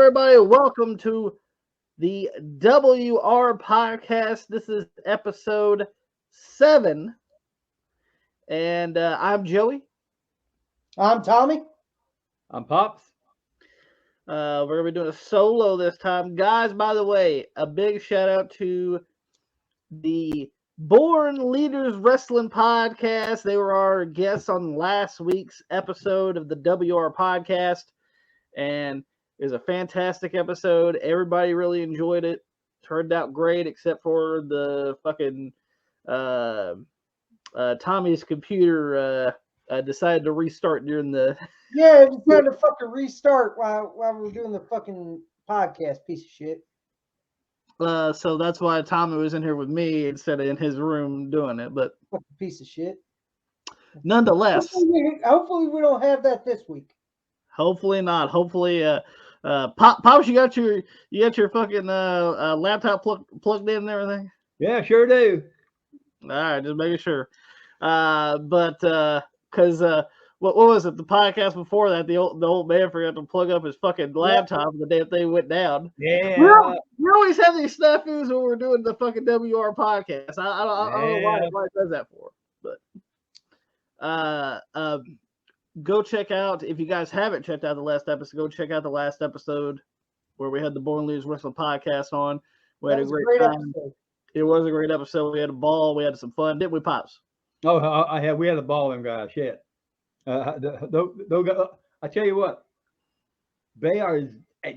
everybody? Welcome to the WR podcast. This is episode 7, and I'm Joey. I'm Tommy. I'm Pops. We're gonna be doing a solo this time, guys. By the way, a big shout out to the Born Leaders Wrestling podcast. They were our guests on last week's episode of the WR podcast, and it was a fantastic episode. Everybody really enjoyed it. Turned out great, except for the fucking Tommy's computer decided to restart during the. Yeah, it's trying to fucking restart while we're doing the fucking podcast, piece of shit. So that's why Tommy was in here with me instead of in his room doing it. But Fucking piece of shit. nonetheless, Hopefully we don't have that this week. hopefully not. Hopefully, Pops, you got your fucking laptop plugged in and everything. Yeah, sure do. All right, just making sure. Because what was it? The podcast before that, the old man forgot to plug up his fucking laptop the damn thing went down. Yeah. We always have these snafus when we're doing the fucking WR podcast. I don't know why it does that for, but go check out, if you guys haven't checked out the last episode, go check out the last episode where we had the Born Leaders Wrestling podcast on. We had a great time. episode. It was a great episode. We had a ball. We had some fun, didn't we, Pops? Oh, we had a ball, them guys. Shit. I tell you what, they are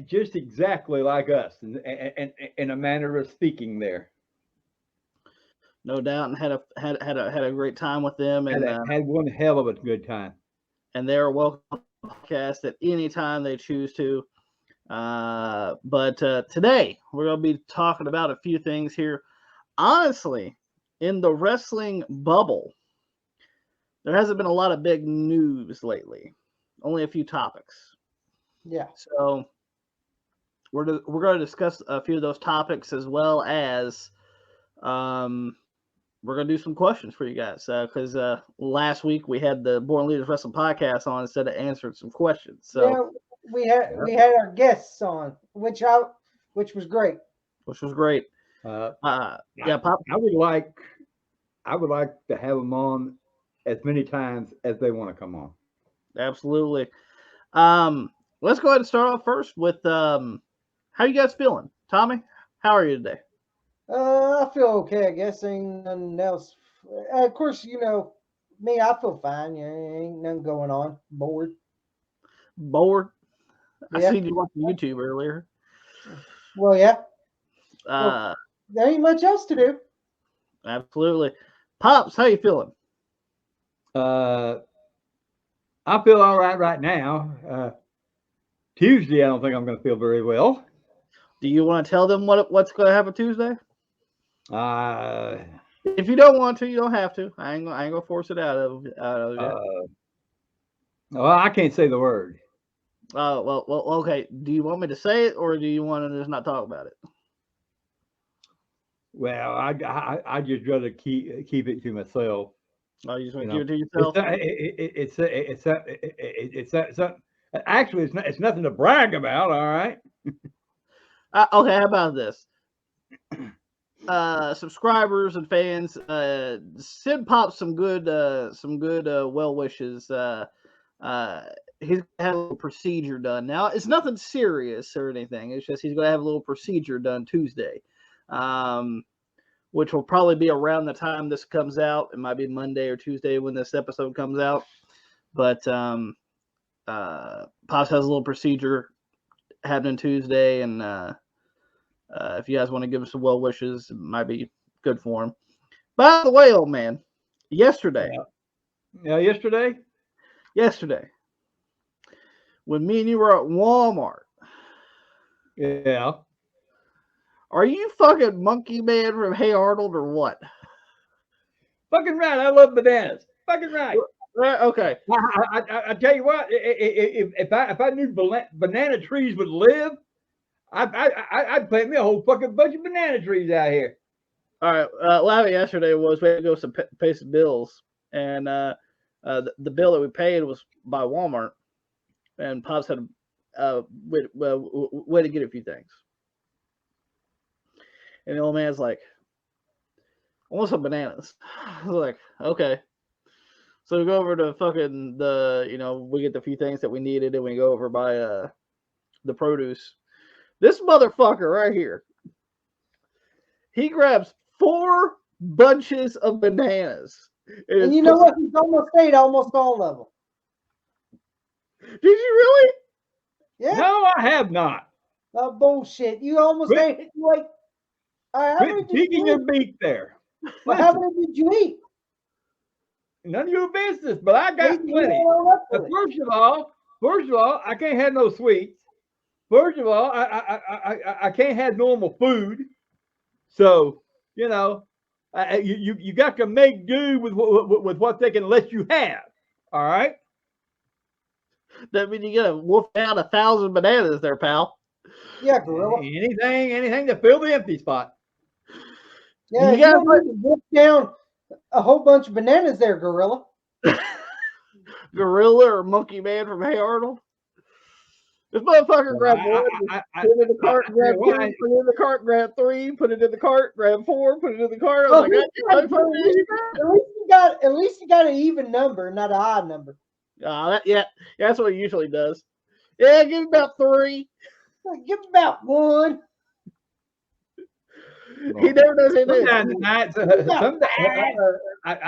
just exactly like us in a manner of speaking there. No doubt, and had a great time with them, and had one hell of a good time. And they're welcome to the podcast at any time they choose to. But today we're going to be talking about a few things here. Honestly, in the wrestling bubble, there hasn't been a lot of big news lately. Only a few topics. Yeah. So we're going to discuss a few of those topics, as well as we're going to do some questions for you guys, because last week we had the Born Leaders Wrestling podcast on instead of answering some questions. So yeah, we had our guests on, which was great. Which was great. Yeah, Pop. I would like to have them on as many times as they want to come on. Absolutely. Let's go ahead and start off first with how you guys feeling? Tommy, how are you today? I feel okay, I guess. Ain't nothing else. Of course, me, I feel fine. Yeah, ain't nothing going on. Bored. Bored? Yeah. I seen you watching YouTube earlier. Well, yeah. There ain't much else to do. Absolutely. Pops, how you feeling? I feel all right now. Tuesday, I don't think I'm going to feel very well. Do you want to tell them what's going to happen Tuesday? If you don't want to, you don't have to. I ain't gonna force it out of you. Well, I can't say the word. Well, okay. Do you want me to say it, or do you want to just not talk about it? Well, I just rather keep it to myself. Oh, you just want to keep it to yourself? Actually, it's nothing to brag about. All right. Okay. How about this? Subscribers and fans, send Pop some good well wishes. He's gonna have a little procedure done. Now, it's nothing serious or anything. It's just he's gonna have a little procedure done Tuesday, which will probably be around the time this comes out. It might be Monday or Tuesday when this episode comes out. But Pops has a little procedure happening Tuesday, and if you guys want to give him some well wishes, it might be good for him. By the way, old man, yesterday. Yeah, yesterday, when me and you were at Walmart. Yeah. Are you fucking Monkey Man from Hey Arnold or what? Fucking right. I love bananas. Fucking right. Okay. I tell you what, if I knew banana trees would live, I'd plant me a whole fucking bunch of banana trees out here. All right. What happened yesterday was we had to go pay some bills, and the bill that we paid was by Walmart, and Pops way to get a few things. And the old man's like, I want some bananas. I was like, okay. So we go over to fucking we get the few things that we needed, and we go over by the produce. This motherfucker right here, he grabs 4 bunches of bananas. And you know what? He's almost ate almost all of them. Did you really? Yeah. No, I have not. Bullshit. You almost ate it. You ate. All right, how many Quit did you digging eat? your beak there. Well, how many did you eat? None of your business, but I got You plenty. all up with it. First of all, I can't have no sweets. First of all, I can't have normal food. So you got to make do with what they can let you have. All right. That means you gotta wolf down 1,000 bananas there, pal. Yeah, gorilla. Anything to fill the empty spot. Yeah, you don't need to wolf down a whole bunch of bananas there, gorilla. Gorilla or Monkey Man from Hey Arnold. This motherfucker grabbed one, put it in the cart, grab 2, put it in the cart, grab 3, put it in the cart, grab 4, put it in the cart. I was at least you got an even number, not an odd number. That's what he usually does. Yeah, give him about 3. Give him about 1. He never does anything. I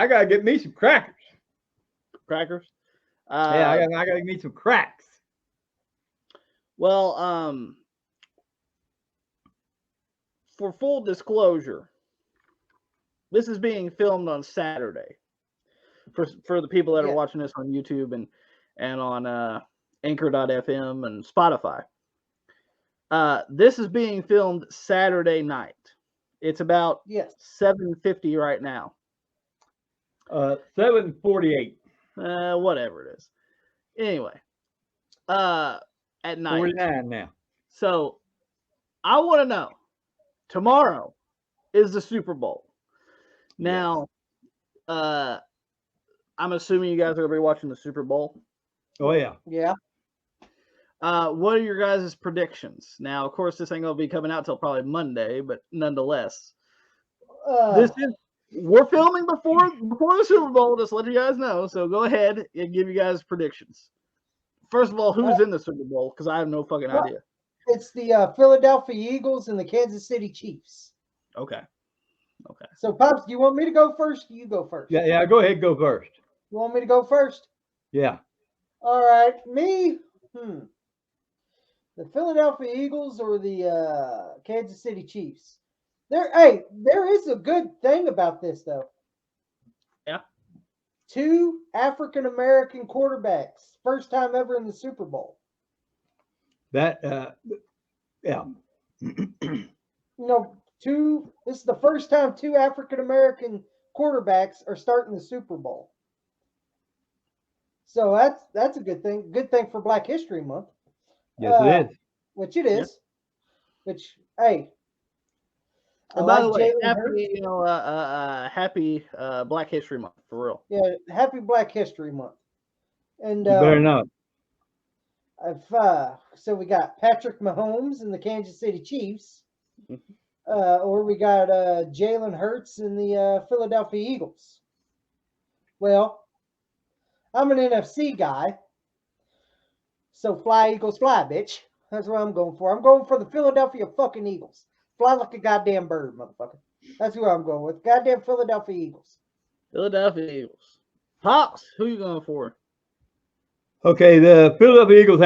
gotta get me some crackers. Crackers? I gotta get me some cracks. Well, for full disclosure, this is being filmed on Saturday. For the people that are watching this on YouTube and on Anchor.fm and Spotify. This is being filmed Saturday night. It's about 7:50 right now. 7:48. Whatever it is. Anyway, at night. 49 now. So I want to know, tomorrow is the Super Bowl. Now, I'm assuming you guys are going to be watching the Super Bowl. Oh, yeah. Yeah. What are your guys' predictions? Now, of course, this ain't going to be coming out till probably Monday, but nonetheless. We're filming before the Super Bowl, just let you guys know. So go ahead and give you guys predictions. First of all, who's in the Super Bowl? Because I have no fucking idea. It's the Philadelphia Eagles and the Kansas City Chiefs. Okay. So, Pops, do you want me to go first? You go first. Yeah. Go ahead, go first. You want me to go first? Yeah. All right, me. The Philadelphia Eagles or the Kansas City Chiefs? There is a good thing about this though. Yeah. 2 African American quarterbacks, first time ever in the Super Bowl. That yeah. This is the first time 2 African American quarterbacks are starting the Super Bowl. So that's a good thing. Good thing for Black History Month. Yes, it is. Which it is. Yeah. Which, hey. And by the way, happy Black History Month, for real. Yeah, happy Black History Month. And you better not. So we got Patrick Mahomes and the Kansas City Chiefs. Or we got Jalen Hurts and the Philadelphia Eagles. Well, I'm an NFC guy. So fly, Eagles, fly, bitch. That's what I'm going for. I'm going for the Philadelphia fucking Eagles. Fly like a goddamn bird, motherfucker. That's who I'm going with. Goddamn Philadelphia Eagles. Philadelphia Eagles. Pops, who you going for? Okay, the Philadelphia Eagles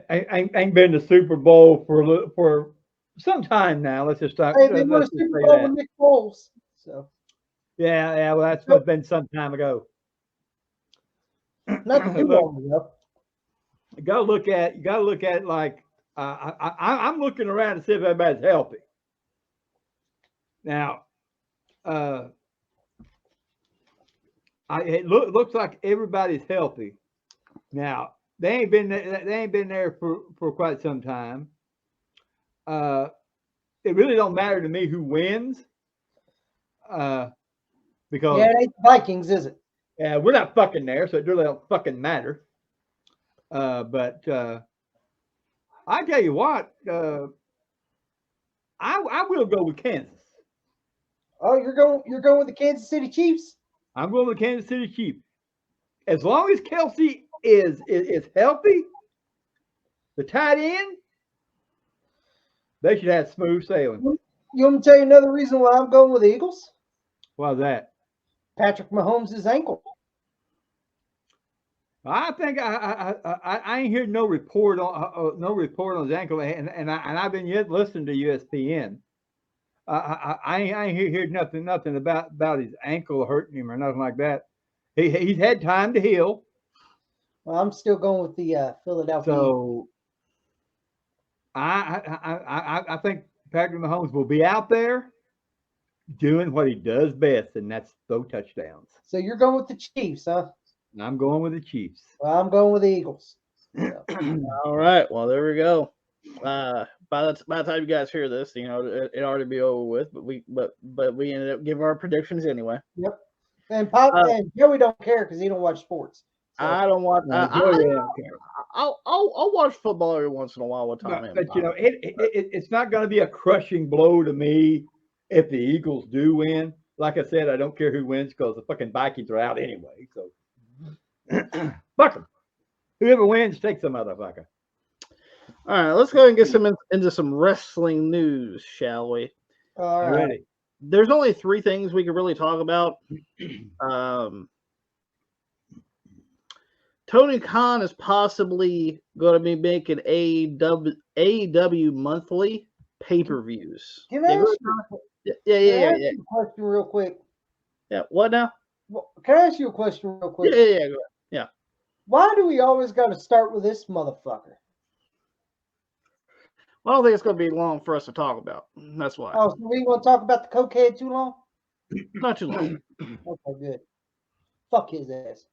ain't been to Super Bowl for some time now. Let's just start. Hey, they won a Super Bowl with Nick Foles. So. Yeah. Well, that's been some time ago. Not too long ago. You gotta look at like I'm looking around to see if everybody's healthy. Now, it looks like everybody's healthy. Now they ain't been there for quite some time. It really don't matter to me who wins, because it ain't Vikings, is it? Yeah, we're not fucking there, so it really don't fucking matter. But I tell you what, I will go with Kansas. Oh, you're going with the Kansas City Chiefs? I'm going with Kansas City Chiefs. As long as Kelsey is healthy, the tight end, they should have smooth sailing. You want me to tell you another reason why I'm going with the Eagles? Why's that? Patrick Mahomes' ankle. I think I ain't heard no report on his ankle, and I've been yet listening to ESPN. I ain't heard nothing about his ankle hurting him or nothing like that. He's had time to heal. Well, I'm still going with the Philadelphia Eagles. So I think Patrick Mahomes will be out there doing what he does best, and that's throw touchdowns. So you're going with the Chiefs, huh? And I'm going with the Chiefs. Well, I'm going with the Eagles. So. All right. Well, there we go. By the time you guys hear this, you know it already be over with. But we ended up giving our predictions anyway. Yep. And Joey don't care because he don't watch sports. So. I don't watch. Joey don't care. I'll watch football every once in a while with Tommy. But you know, it's not going to be a crushing blow to me if the Eagles do win. Like I said, I don't care who wins because the fucking Vikings are out anyway. So fuck them. Whoever wins, take some motherfucker. All right, let's go ahead and get into some wrestling news, shall we? All right. Ready. There's only 3 things we could really talk about. Tony Khan is possibly going to be making AEW monthly pay-per-views. Can I ask Yeah. you a question real quick? Yeah, what now? Can I ask you a question real quick? Yeah, go ahead. Yeah. Why do we always got to start with this motherfucker? Well, I don't think it's going to be long for us to talk about. That's why. Oh, so we want to talk about the cokehead too long? Not too long. Okay, good. Fuck his ass.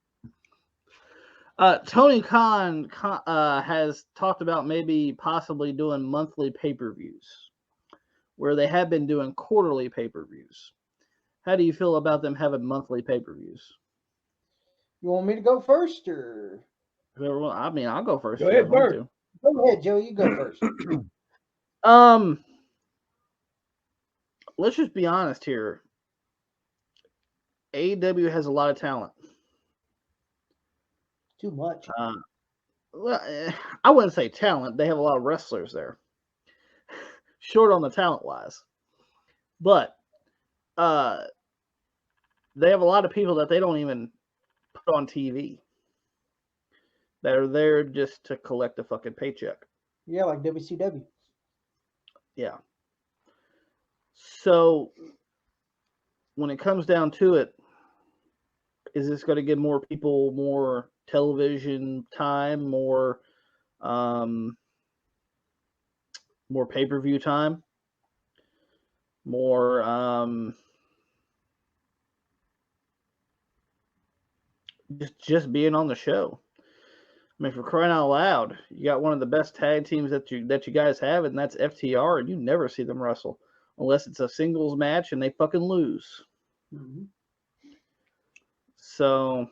Tony Khan has talked about maybe possibly doing monthly pay-per-views, where they have been doing quarterly pay-per-views. How do you feel about them having monthly pay-per-views? You want me to go first, or? I mean, I'll go first. Go ahead, first. Go ahead, Joe. You go first. Let's just be honest here. AEW has a lot of talent. Too much. Well, I wouldn't say talent. They have a lot of wrestlers there. Short on the talent-wise. But they have a lot of people that they don't even put on TV. That are there just to collect a fucking paycheck. Yeah, like WCW. Yeah. So, when it comes down to it, is this going to give more people more television time, more pay-per-view time, more just being on the show? I mean, for crying out loud, you got one of the best tag teams that you guys have, and that's FTR, and you never see them wrestle unless it's a singles match and they fucking lose. Mm-hmm. So,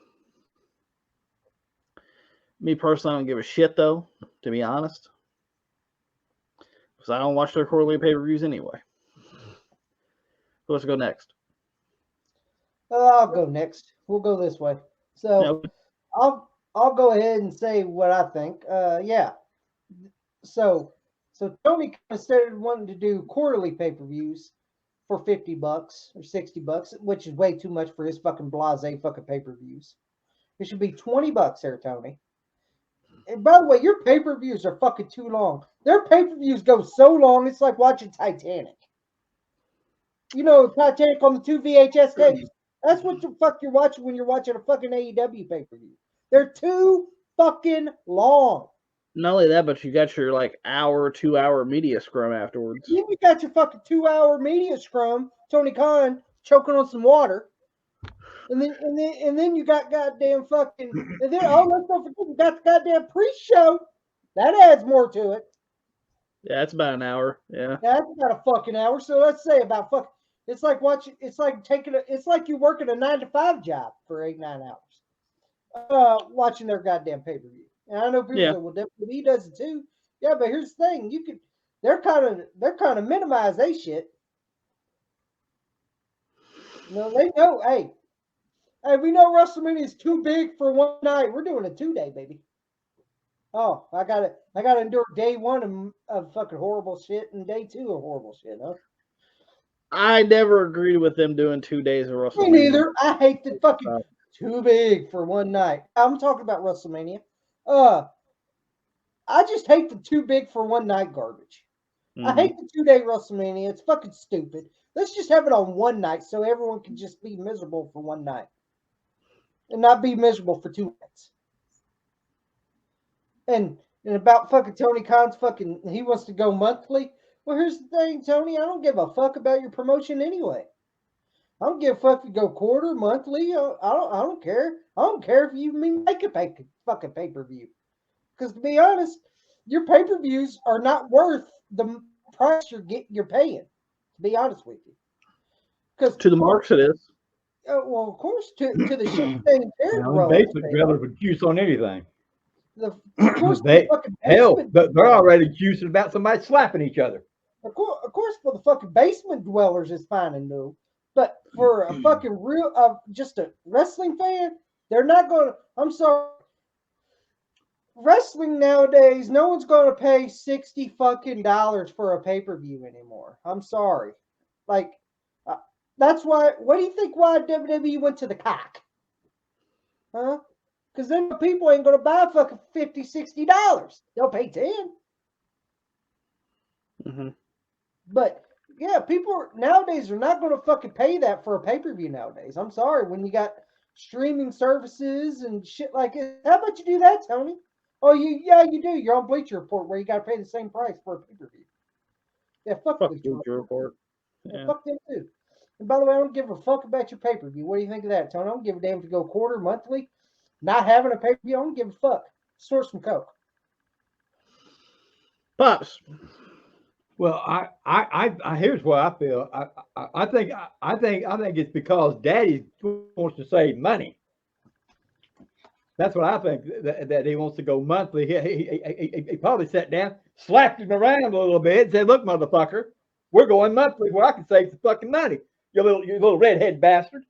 me personally, I don't give a shit, though, to be honest. Because I don't watch their quarterly pay-per-views anyway. So let's go next. I'll go next. We'll go this way. So, I'll go ahead and say what I think. Yeah. So Tony kind of started wanting to do quarterly pay-per-views for $50 or $60, which is way too much for his fucking blasé fucking pay-per-views. It should be $20 there, Tony. And by the way, your pay-per-views are fucking too long. Their pay-per-views go so long, it's like watching Titanic. You know, Titanic on the 2 VHS tapes. That's what the fuck you're watching when you're watching a fucking AEW pay-per-view. They're too fucking long. Not only that, but you got your like 2-hour media scrum afterwards. Then you got your fucking 2-hour media scrum, Tony Khan choking on some water. And then you got goddamn fucking, and then let's not forget, you got the goddamn pre-show. That adds more to it. Yeah, it's about an hour. Yeah. That's about a fucking hour. So let's say about it's like watching, it's like you working a 9-to-5 job for 8-9 hours. Watching their goddamn pay-per-view. And I know people say, well, WWE does it too. Yeah, but here's the thing: they're kind of minimize they shit. They know. Hey, we know WrestleMania is too big for one night. We're doing a 2-day, baby. Oh, I gotta endure day one of fucking horrible shit and day two of horrible shit, huh? I never agreed with them doing 2 days of Me WrestleMania. neither. I hate the fucking too big for one night. I'm talking about WrestleMania. I just hate the too big for one night garbage. I hate the 2-day WrestleMania. It's fucking stupid. Let's just have it on one night so everyone can just be miserable for one night and not be miserable for 2 nights. And about fucking Tony Khan's fucking, he wants to go monthly. Well, here's the thing, Tony. I don't give a fuck about your promotion anyway. I don't give a fuck if you go quarter, monthly. I don't care. I don't care if you even make a fucking pay per view. Because to be honest, your pay per views are not worth the price you're paying. To be honest with you, because To the marks it is. well, of course, to the shit thing they're growing. Basement dwellers would juice on anything. Of course, They're basement already juicing about somebody slapping each other. Of course, for the fucking basement dwellers is fine and new, but for a fucking real, just a wrestling fan, they're not going to. I'm sorry. Wrestling nowadays, no one's going to pay $60 fucking for a pay per view anymore. I'm sorry. Like, that's why. What do you think? Why WWE went to the cock? Huh? Because then people ain't going to buy fucking $50, $60. They'll pay 10. Mm-hmm. But yeah, people nowadays are not going to fucking pay that for a pay per view nowadays. I'm sorry. When you got streaming services and shit like it, how about you do that, Tony? Oh, you do. You're on Bleacher Report where you got to pay the same price for a pay per view. Yeah, fuck Bleacher Report. Yeah. Fuck them too. And by the way, I don't give a fuck about your pay per view. What do you think of that, Tony? I don't give a damn if you go quarter, monthly, not having a pay per view. I don't give a fuck. Source some coke. Pops. Well, I here's what I feel. I think it's because Daddy wants to save money. That's what I think. That he wants to go monthly. He probably sat down, slapped him around a little bit, and said, "Look, motherfucker, we're going monthly where I can save some fucking money. You little redhead bastard."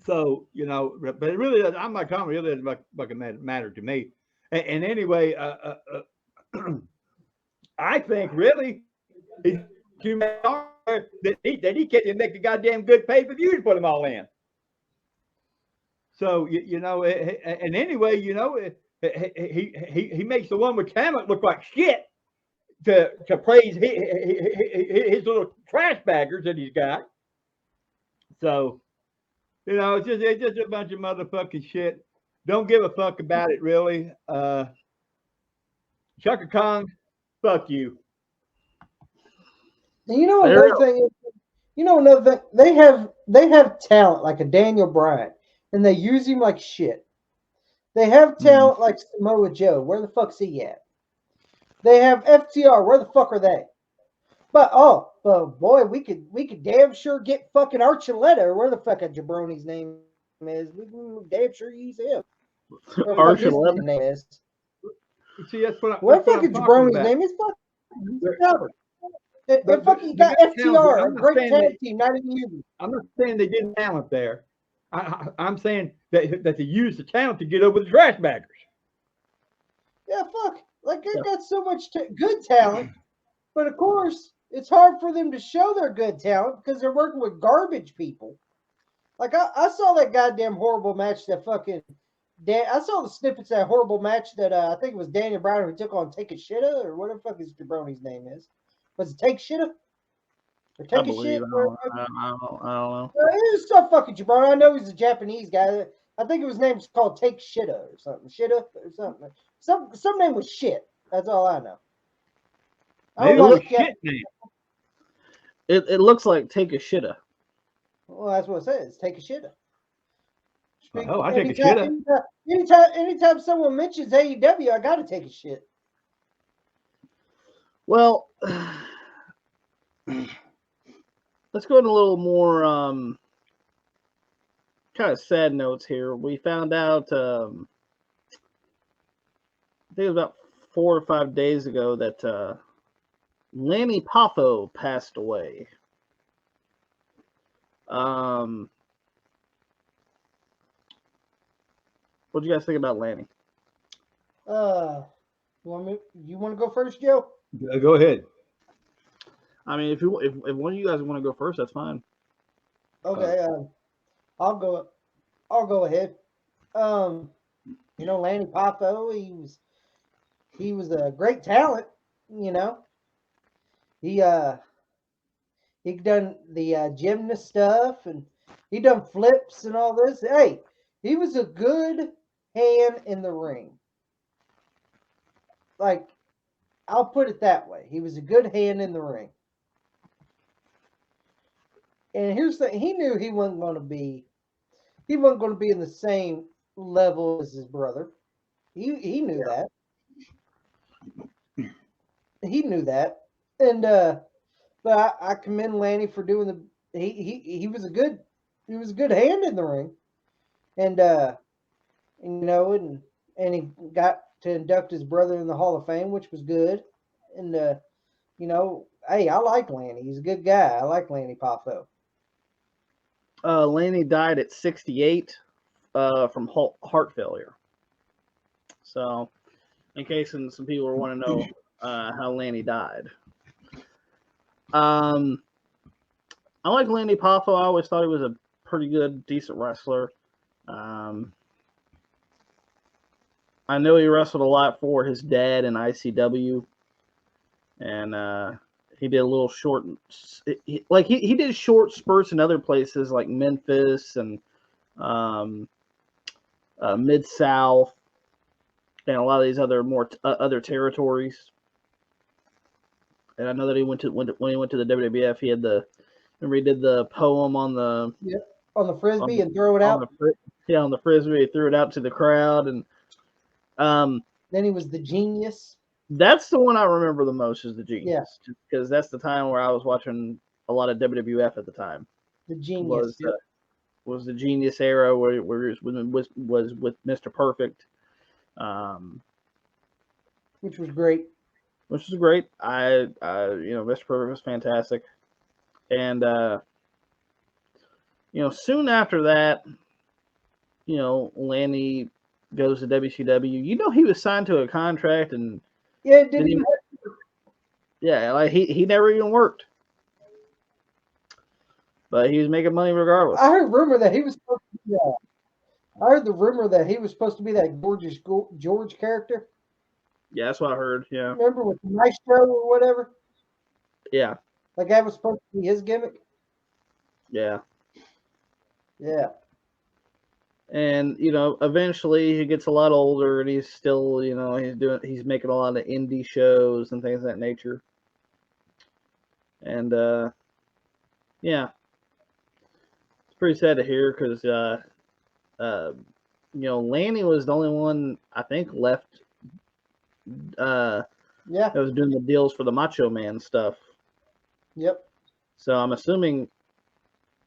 So but it really, I'm like, Tom, really doesn't fucking matter to me. And anyway, I think really he's too that he can't make a goddamn good pay per view to put them all in. So and anyway, he makes the one with talent look like shit to praise his little trash baggers that he's got. So it's just a bunch of motherfucking shit. Don't give a fuck about it really. Chaka Kong, fuck you. And another thing. Another thing. They have talent like a Daniel Bryan, and they use him like shit. They have talent like Samoa Joe. Where the fuck's he at? They have FTR. Where the fuck are they? But boy, we could damn sure get fucking Archuleta, or where the fuck a jabroni's name is. We can damn sure use him. Archuleta name is. See, that's what What fucking jabroni's name is? Fucking and fucking got FTR, a great tag team, not even using. I'm not saying they didn't talent there. I'm saying that they used the talent to get over the trash baggers. Yeah, fuck. Like they got so much good talent, but of course it's hard for them to show their good talent because they're working with garbage people. Like I saw that goddamn horrible match that fucking. I saw the snippets of that horrible match that I think it was Daniel Bryan who took on Take a Shitta, or whatever the fuck his jabroni's name is. Was it Take Shitta? Or Take a Shit? I don't know. It was some fucking jabroni. I know he's a Japanese guy. I think his name's called Take Shitta or something. Shitta or something. Some name was shit. That's all I know. Maybe it was shit name. It looks like Take a Shitta. Well, that's what it says. Take a Shitta. Oh, I take a shit. Anytime someone mentions AEW, I gotta take a shit. Well, let's go into a little more kind of sad notes here. We found out think it was about 4 or 5 days ago that Lanny Poffo passed away. What do you guys think about Lanny? You want to go first, Joe? Go ahead. I mean, if one of you guys want to go first, that's fine. Okay, I'll go. I'll go ahead. Lanny Poffo, he was a great talent. You know, he done the gymnast stuff, and he done flips and all this. Hey, he was a good hand in the ring. Like, I'll put it that way. He was a good hand in the ring. And here's the thing: he knew he wasn't going to be in the same level as his brother. He knew that. He knew that. And but I commend Lanny for doing the. He was a good hand in the ring, and and he got to induct his brother in the Hall of Fame, which was good. And hey, I like Lanny. He's a good guy. I like Lanny Poffo. Lanny died at 68 from heart failure. So, in case some people want to know how Lanny died. I like Lanny Poffo. I always thought he was a pretty good, decent wrestler. I know he wrestled a lot for his dad in ICW, and he did a little short, he did short spurts in other places like Memphis and Mid-South and a lot of these other other territories. And I know that when he went to the WWF, he did the poem on the frisbee and throw it out. On the frisbee, he threw it out to the crowd, and then he was the Genius. That's the one I remember the most, is the Genius, because that's the time where I was watching a lot of WWF at the time. The Genius was the Genius era where it was with Mr. Perfect, which was great. Mr. Perfect was fantastic, and soon after that, Lanny goes to WCW. He was signed to a contract, and like he never even worked, but he was making money regardless. I heard the rumor that he was supposed to be that gorgeous George character. Yeah, that's what I heard. Yeah, remember with the Maestro or whatever? Yeah, like that was supposed to be his gimmick. Yeah. And eventually he gets a lot older, and he's still, he's making a lot of indie shows and things of that nature. And it's pretty sad to hear, because Lanny was the only one I think left. That was doing the deals for the Macho Man stuff. Yep. So I'm assuming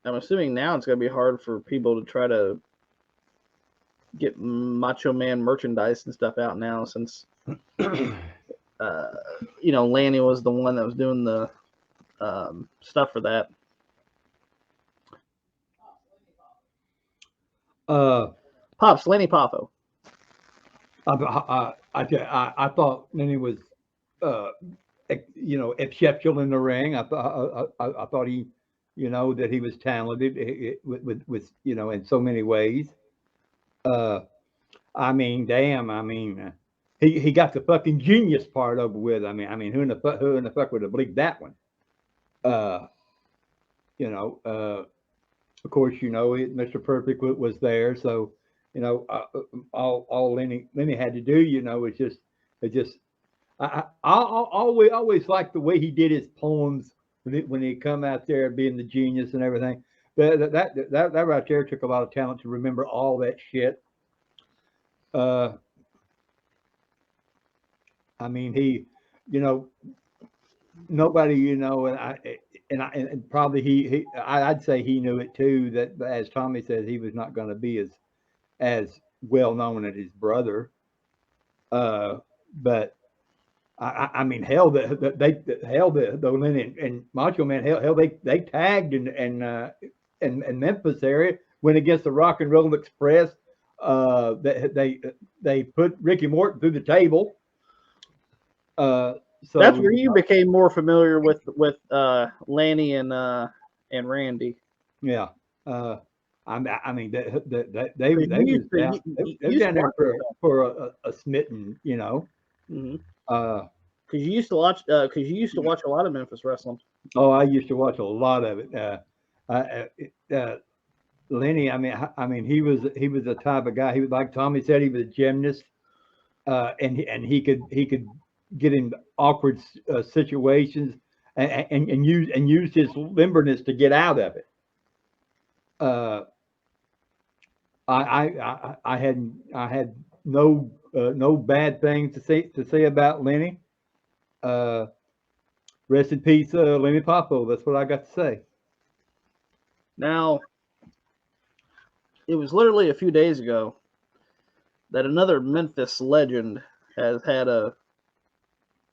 now it's gonna be hard for people to try to get Macho Man merchandise and stuff out now, since Lanny was the one that was doing the stuff for that. Pops, Lanny Poffo. I thought Lenny was, exceptional in the ring. I thought he, that he was talented with in so many ways. I mean, damn. I mean, he got the fucking Genius part over with. I mean, who in the fuck would have believed that one? Of course, Mr. Perfect was there, so. All Lenny had to do, is just. I always liked the way he did his poems when he come out there being the Genius and everything. That right there took a lot of talent to remember all that shit. I mean, he, nobody, and probably I'd say he knew it too, that as Tommy says, he was not going to be as well known as his brother. But I mean, hell, the Lenny and Macho Man, hell, they tagged in Memphis area, went against the Rock and Roll Express. They put Ricky Morton through the table. That's So where you became more familiar with Lanny and Randy. yeah. I mean, they You was used to, down, they was used down to there watch that. for a smitten, Mm-hmm. Uh, Because you used to watch. Because you used to watch a lot of Memphis wrestling. oh, I used to watch a lot of it. Lenny, I mean, he was the type of guy. He was like Tommy said, he was a gymnast, and he could get in awkward situations and use his limberness to get out of it. Uh, I had no bad things to say about Lenny. Uh, Rest in peace, Lenny Popo. That's what I got to say. Now, it was literally a few days ago that another Memphis legend has had a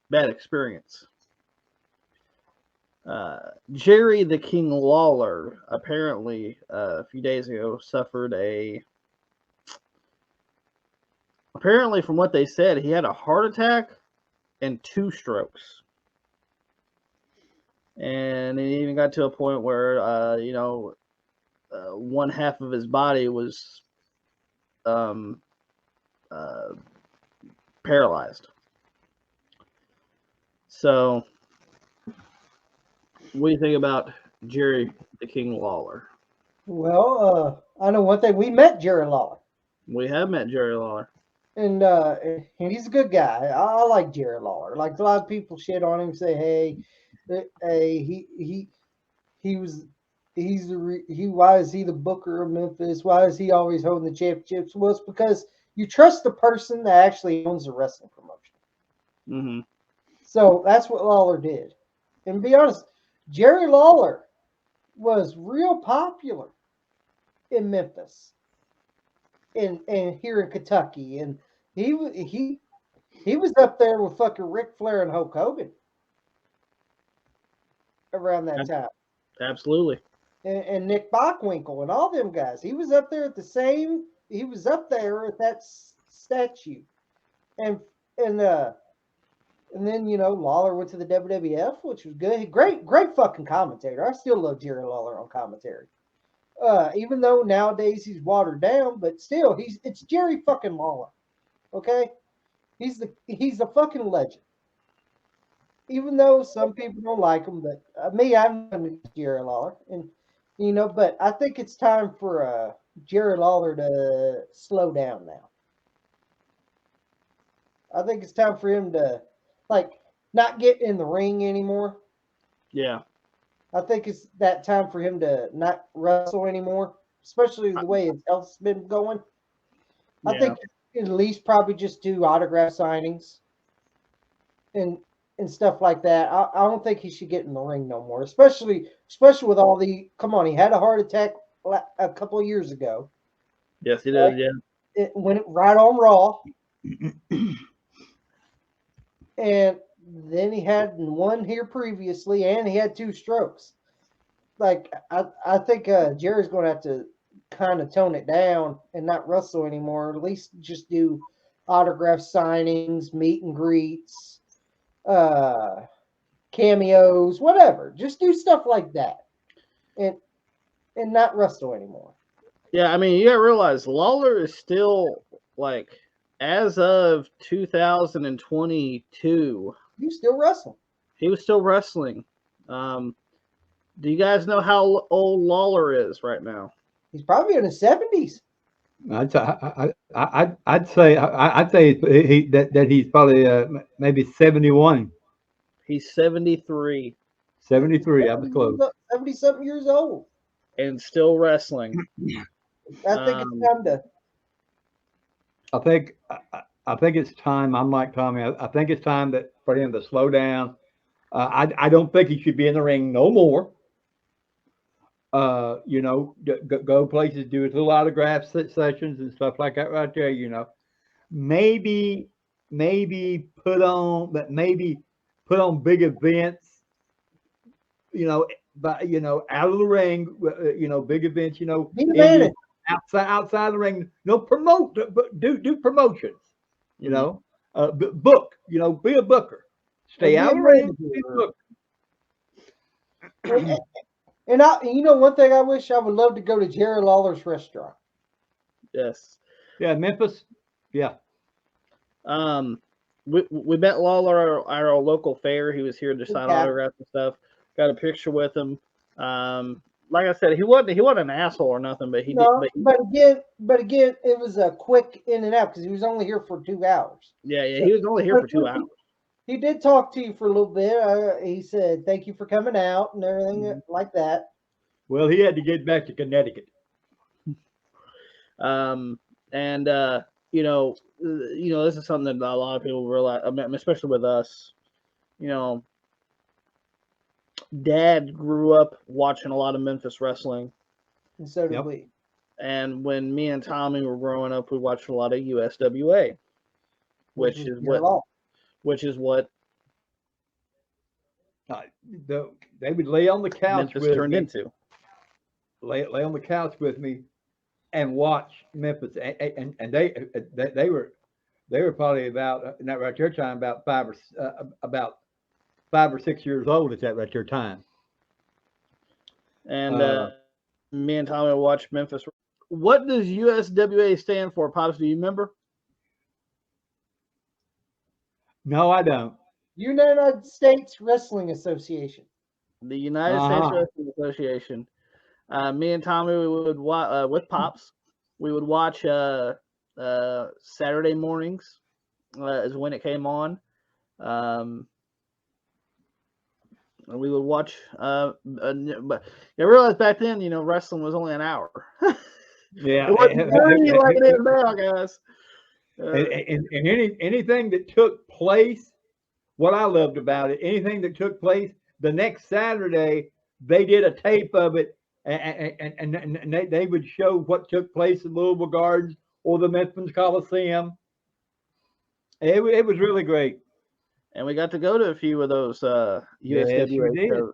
bad experience. Jerry the King Lawler apparently a few days ago suffered a. Apparently, from what they said, he had a heart attack and 2 strokes. And it even got to a point where, one half of his body was um, uh, paralyzed. So, what do you think about Jerry the King Lawler? Well, I know one thing. We met Jerry Lawler, We have met Jerry Lawler. and he's a good guy. I like Jerry Lawler. Like a lot of people shit on him, say, hey, he was. Why is he the booker of Memphis? Why is he always holding the championships? Well, it's because you trust the person that actually owns the wrestling promotion. Mm-hmm. So that's what Lawler did. And to be honest, Jerry Lawler was real popular in Memphis and here in Kentucky, and he was up there with fucking Ric Flair and Hulk Hogan around that time, Absolutely. and Nick Bockwinkel and all them guys. He was up there at the same. He was up there at that statue, and and uh and then Lawler went to the WWF, which was good. Great fucking commentator. I still love Jerry Lawler on commentary. Even though nowadays he's watered down, but still it's Jerry fucking Lawler. Okay, he's a fucking legend. Even though some people don't like him, but me, I'm Jerry Lawler, and but I think it's time for Jerry Lawler to slow down now. I think it's time for him to like not get in the ring anymore. Yeah. I think it's that time for him to not wrestle anymore, especially the way his health's been going. I Yeah. think at least probably just do autograph signings and stuff like that. I don't think he should get in the ring no more, especially with all the. Come on, he had a heart attack a couple of years ago. Yes, he did. Yeah. It went right on Raw, and then he had one here previously, and he had 2 strokes. Like I think Jerry's going to have to kind of tone it down and not wrestle anymore. At least just do autograph signings, meet and greets, cameos, whatever. Just do stuff like that, and not wrestle anymore. Yeah. I mean, you gotta realize Lawler is still like, as of 2022, You still wrestle. he was still wrestling. Um, do you guys know how old Lawler is right now? He's probably in his 70s. I'd say that he's probably maybe 71, He's 73 73. I was close. 70 something years old. and still wrestling. I think it's time to. I think I think it's time. I'm like Tommy. I think it's time that for him to slow down. I don't think he should be in the ring no more. Go places, do his little autograph sessions and stuff like that right there. Maybe maybe put on big events, but out of the ring, big events, Be the in man. outside the ring, promote, but do promotions, you Mhm. know, book, be a booker, stay Be out a of the ring, be a manager. booker. And one thing I wish I would love to go to Jerry Lawler's restaurant. Yes. Yeah, Memphis, yeah. We met Lawler at our local fair. He was here to sign Yeah. autographs and stuff. Got a picture with him. Like I said, he wasn't an asshole or nothing, but he did. No, but again, it was a quick in and out because he was only here for 2 hours. Yeah, So, he was only here for 2 hours. He did talk to you for a little bit. He said thank you for coming out and everything like that. Well, he had to get back to Connecticut. And this is something that a lot of people realize, I mean, especially with us. Dad grew up watching a lot of Memphis wrestling, And so did Yep. we. and when me and Tommy were growing up, we watched a lot of USWA, which is what They would lay on the couch Memphis with turned me, into. lay on the couch with me, and watch Memphis, and they were probably about not right your time about 5 or 6 years old at that right your time. And me and Tommy watched Memphis. What does USWA stand for, Pops? Do you remember? No, I don't. United States Wrestling Association. The United States Wrestling Association. Me and Tommy, we would watch with Pops. We would watch Saturday mornings is when it came on. We would watch. But I realized back then, wrestling was only an hour. Yeah, It wasn't 30 like it is now, guys. and anything that took place, what I loved about it, anything that took place the next Saturday, they did a tape of it, and they would show what took place in Louisville Gardens or the Memphis Coliseum. It was really great. And we got to go to a few of those Yes, USWA we did. shows.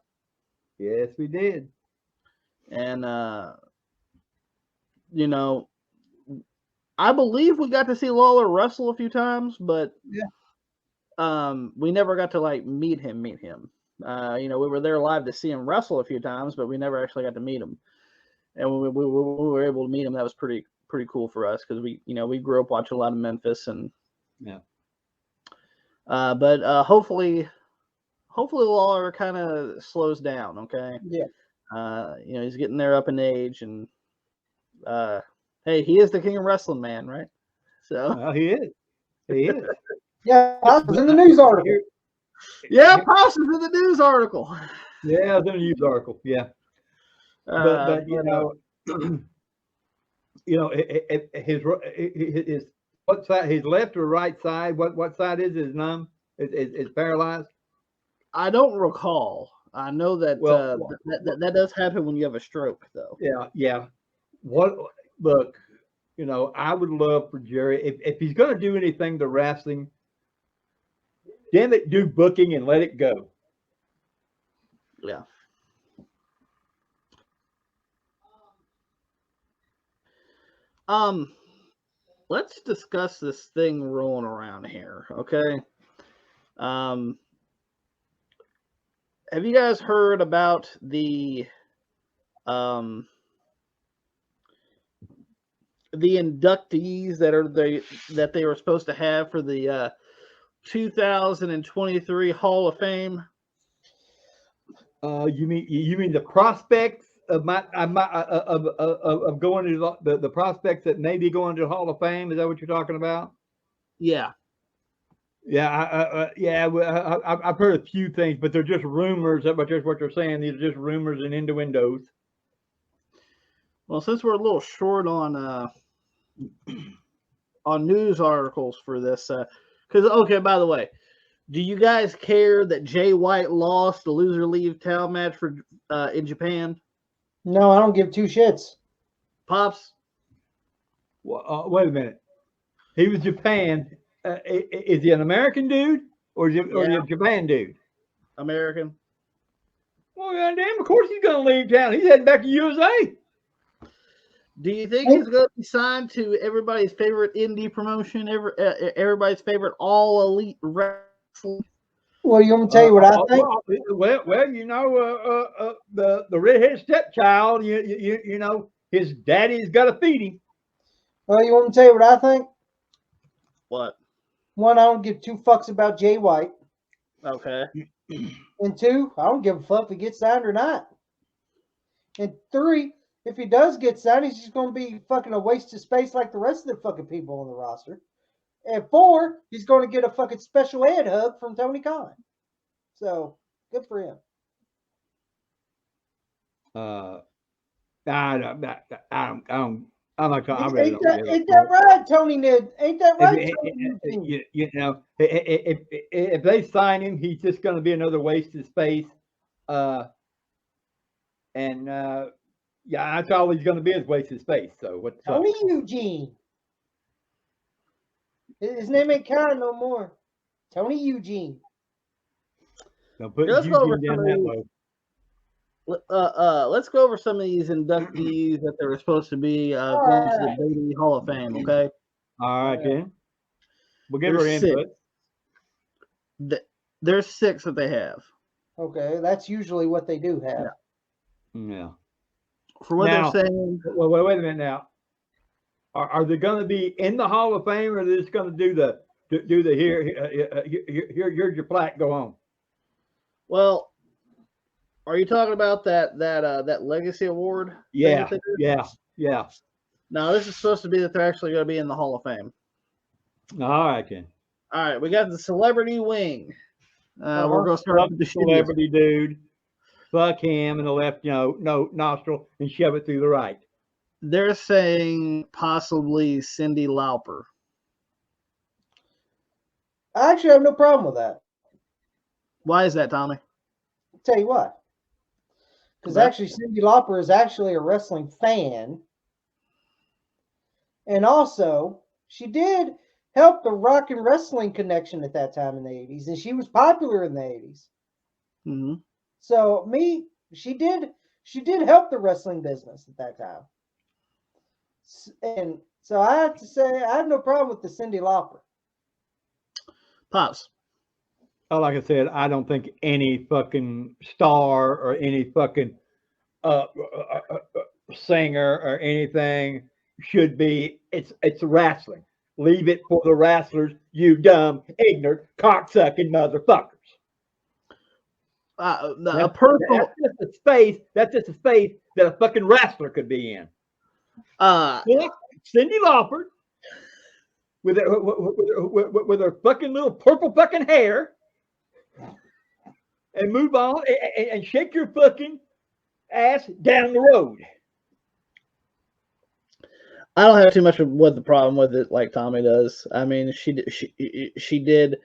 Yes, we did. And I believe we got to see Lawler wrestle a few times, but we never got to meet him. We were there live to see him wrestle a few times, but we never actually got to meet him. And when we were able to meet him, that was pretty cool for us because we grew up watching a lot of Memphis and yeah. But hopefully Lawler kind of slows down. Okay. Yeah. He's getting there up in age, and hey, he is the king of wrestling, man, right? So Well, he is. He is. Yeah, I was in the news article. Yeah, Pops is in the news article. Yeah, I was in a news article. Yeah. But his what side, his left or right side, what side is his numb? Is paralyzed? I don't recall. I know that that does happen when you have a stroke, though. Yeah. Look, I would love for Jerry if he's going to do anything to wrestling, damn it, do booking and let it go. Yeah. Let's discuss this thing rolling around here, okay? Have you guys heard about the inductees that they were supposed to have for the 2023 Hall of Fame? You mean the prospects of of going to the prospects that may be going to the Hall of Fame? Is that what you're talking about? Yeah. Yeah, I've heard a few things, but they're just rumors. But just what they're saying, these are just rumors and innuendos. Well, since we're a little short on news articles for this, because okay, by the way, do you guys care that Jay White lost the loser leave town match for in Japan? No, I don't give 2 shits. Pops? Well, wait a minute. He was Japan. is he an American dude or is he a Japan dude? American. Well, goddamn, of course he's going to leave town. He's heading back to USA. Do you think he's going to be signed to everybody's favorite indie promotion, everybody's favorite all elite wrestling? Well, you want me to tell you what I think? Well, you know, the redheaded stepchild, you know, his daddy's got to feed him. Well, you want me to tell you what I think? What? One, I don't give two fucks about Jay White. Okay. And two, I don't give a fuck if he gets signed or not. And three, if he does get signed, he's just going to be fucking a waste of space like the rest of the fucking people on the roster. And four, he's going to get a fucking special ed hug from Tony Khan. So, good for him. I don't. I'm not. I really Ain't don't. that right, Tony? Ain't that right, Tony? You know, if they sign him, he's just going to be another waste of space. And yeah, that's all he's going to be is waste of space. So what's up? Tony Eugene. His name ain't Khan no more. Tony Eugene. Don't put Let's go over Eugene down that low. Let's go over some of these inductees that they were supposed to be going to the WWE Hall of Fame. Okay. All right, then. We'll give her There's input. There's 6 that they have. Okay, that's usually what they do have. Yeah. For what Now, they're saying. Well, wait a minute now. Are they going to be in the Hall of Fame, or are they just going to do the here's your plaque, go home? Well, are you talking about that legacy award? Yeah. No, this is supposed to be that they're actually going to be in the Hall of Fame. All right, then. All right, we got the celebrity wing. We're going to start with the celebrity dude. Fuck him in the left, no nostril, and shove it through the right. They're saying possibly Cyndi Lauper. I actually have no problem with that. Why is that, Tommy? I'll tell you what. Because actually, Cyndi Lauper is actually a wrestling fan. And also, she did help the rock and wrestling connection at that time in the 80s. And she was popular in the 80s. Mm-hmm. So, she did help the wrestling business at that time. And so I have to say, I have no problem with the Cyndi Lauper. Pops. Oh, like I said, I don't think any fucking star or any fucking singer or anything should be. It's wrestling. Leave it for the wrestlers, you dumb, ignorant, cocksucking motherfuckers. That's just a space. That's just a space that a fucking wrestler could be in. Cyndi Lauper with her fucking little purple fucking hair, and move on and shake your fucking ass down the road. I don't have too much of what the problem with it like Tommy does. I mean, she did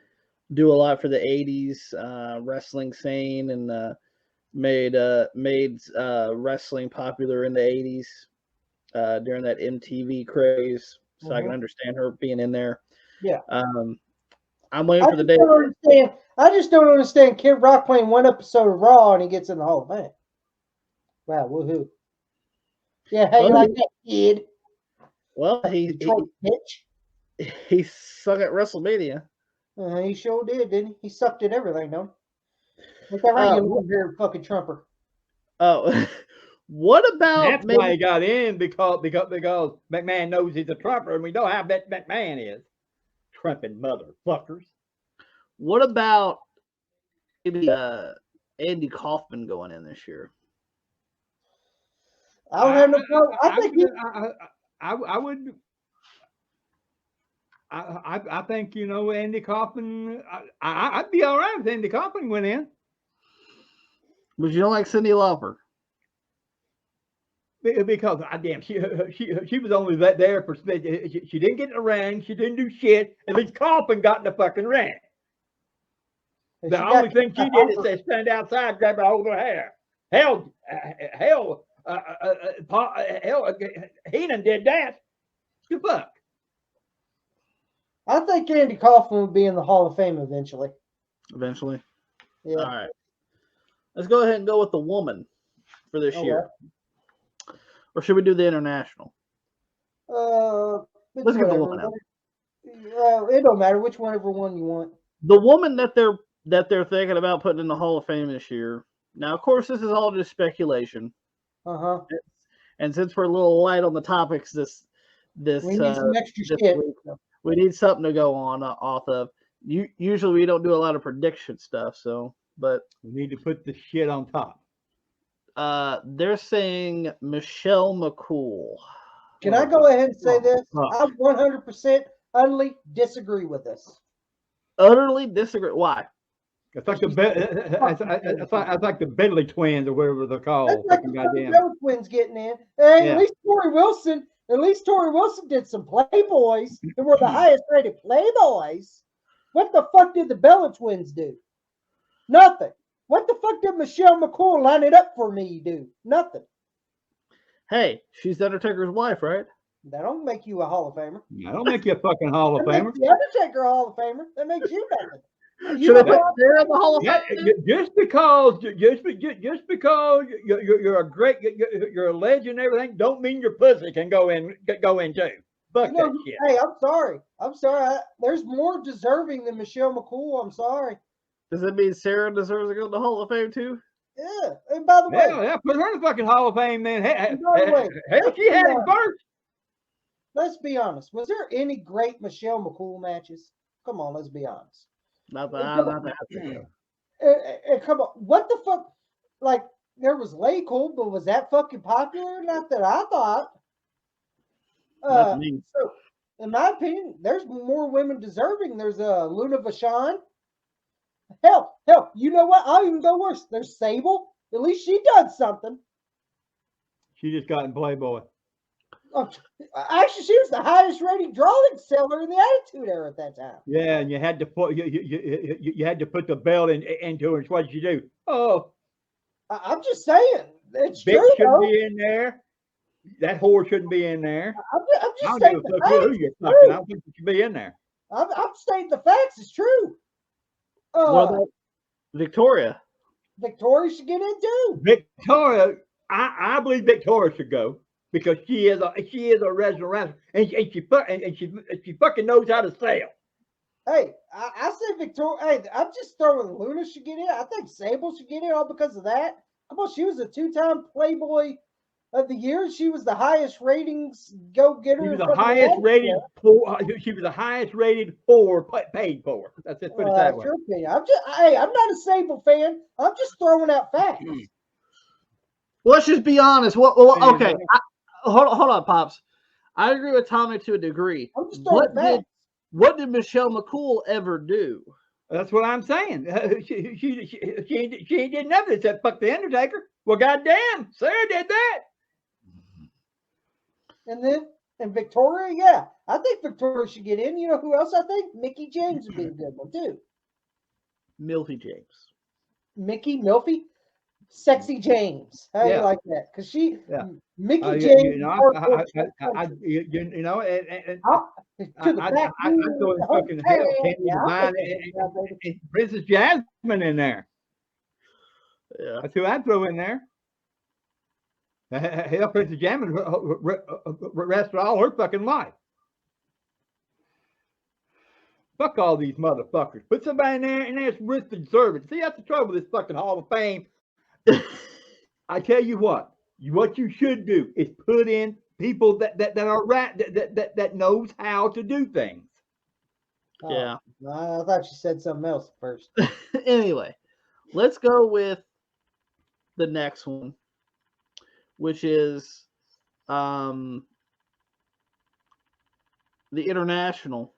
do a lot for the 80s wrestling scene and made wrestling popular in the 80s during that MTV craze. So I can understand her being in there. Yeah. I'm waiting for the day. I just don't understand Kid Rock playing one episode of Raw and he gets in the Hall of Fame. Wow, woohoo. Yeah, how you like that, kid? Well, he sucked at WrestleMania. He sure did, didn't he? He sucked at everything, don't he? Is that right, you long-haired fucking trumper? Oh, what about? That's why he got in because McMahon knows he's a trumper, and we know how McMahon is. Trumping motherfuckers. What about maybe Andy Kaufman going in this year? I don't have no problem. I think Andy Kaufman. I'd be all right if Andy Kaufman went in. But you don't like Cyndi Lauper? Because damn, she was only there for she didn't get in the ring. She didn't do shit. At least Kaufman got in the fucking ring. The only thing she did is stand outside, grab her hold of her hair. Hell, Heenan did that. Good fuck. I think Andy Kaufman would be in the Hall of Fame eventually. Eventually. Yeah. All right. Let's go ahead and go with the woman for this year. Or should we do the international? Let's get the woman out. It don't matter whichever one you want. The woman that they're thinking about putting in the Hall of Fame this year. Now, of course, this is all just speculation. And since we're a little light on the topics this we need some extra shit. week, we need something to go on off of. Usually we don't do a lot of prediction stuff, but we need to put the shit on top. They're saying Michelle McCool. Can I go ahead and say this? I 100% utterly disagree with this. Utterly disagree. Why? It's like it's like the Bentley twins or whatever they're called. That's like the Bentley twins getting in. Hey, yeah. At least Tori Wilson did some Playboys and were the highest rated Playboys. What the fuck did the Bella twins do? Nothing. What the fuck did Michelle McCool line it up for me do? Nothing. Hey, she's Undertaker's wife, right? That don't make you a Hall of Famer. That don't make you a fucking Hall of Famer. The Undertaker a Hall of Famer. That makes you nothing. Should I put there in the Hall of Fame? Just because you're a legend and everything, don't mean your pussy can go in too. Fuck that shit. Hey, I'm sorry. There's more deserving than Michelle McCool. I'm sorry. Does that mean Sarah deserves to go to the Hall of Fame too? Yeah. And by the way, yeah, put her in the fucking Hall of Fame, man. Hell, she had it first. Let's be honest. Was there any great Michelle McCool matches? Come on, let's be honest. Not that. Come on, what the fuck? Like, there was Lay Cool, but was that fucking popular? Not that I thought. So, in my opinion, there's more women deserving. There's Luna Vachon. Hell, you know what? I'll even go worse. There's Sable. At least she done something. She just got in Playboy. Actually, she was the highest rated drawing seller in the Attitude Era at that time. Yeah, and you had to put you had to put the belt into her. What did you do? Oh, I'm just saying. It's bitch true. Shouldn't be in there. That whore shouldn't be in there. I'm just saying the facts. Who you're fucking. I don't think you should be in there. I'm stating the facts. It's true. What about Victoria? Victoria should get in too. Victoria, I believe Victoria should go. Because she is a wrestler, and she fucking knows how to sell. Hey, I said Victoria. Hey, I'm just throwing Luna should get in. I think Sable should get in all because of that. Come on, she was a 2-time Playboy of the year. She was the highest ratings go-getter. She was the highest rated. She was the highest rated paid for. That's it. Put it that way. I'm not a Sable fan. I'm just throwing out facts. Let's just be honest. Okay. Hold on, Pops. I agree with Tommy to a degree. What did Michelle McCool ever do? That's what I'm saying. She ain't did nothing except fuck the Undertaker. Well, goddamn, Sarah did that. And Victoria, yeah, I think Victoria should get in. You know who else I think? Mickey James would be a good one too. Milfy James. Mickey Milfy. Sexy James. How do you like that? Because Mickey James. You know, I throw in fucking hell, and Princess Jasmine in there. Yeah, that's who I'd throw in there. Hell, Princess Jasmine wrestled all her fucking life. Fuck all these motherfuckers. Put somebody in there and that's worth the service. See, that's the trouble with this fucking Hall of Fame. I tell you what you should do is put in people that are right, that knows how to do things. Yeah. I thought you said something else first. Anyway, let's go with the next one, which is the international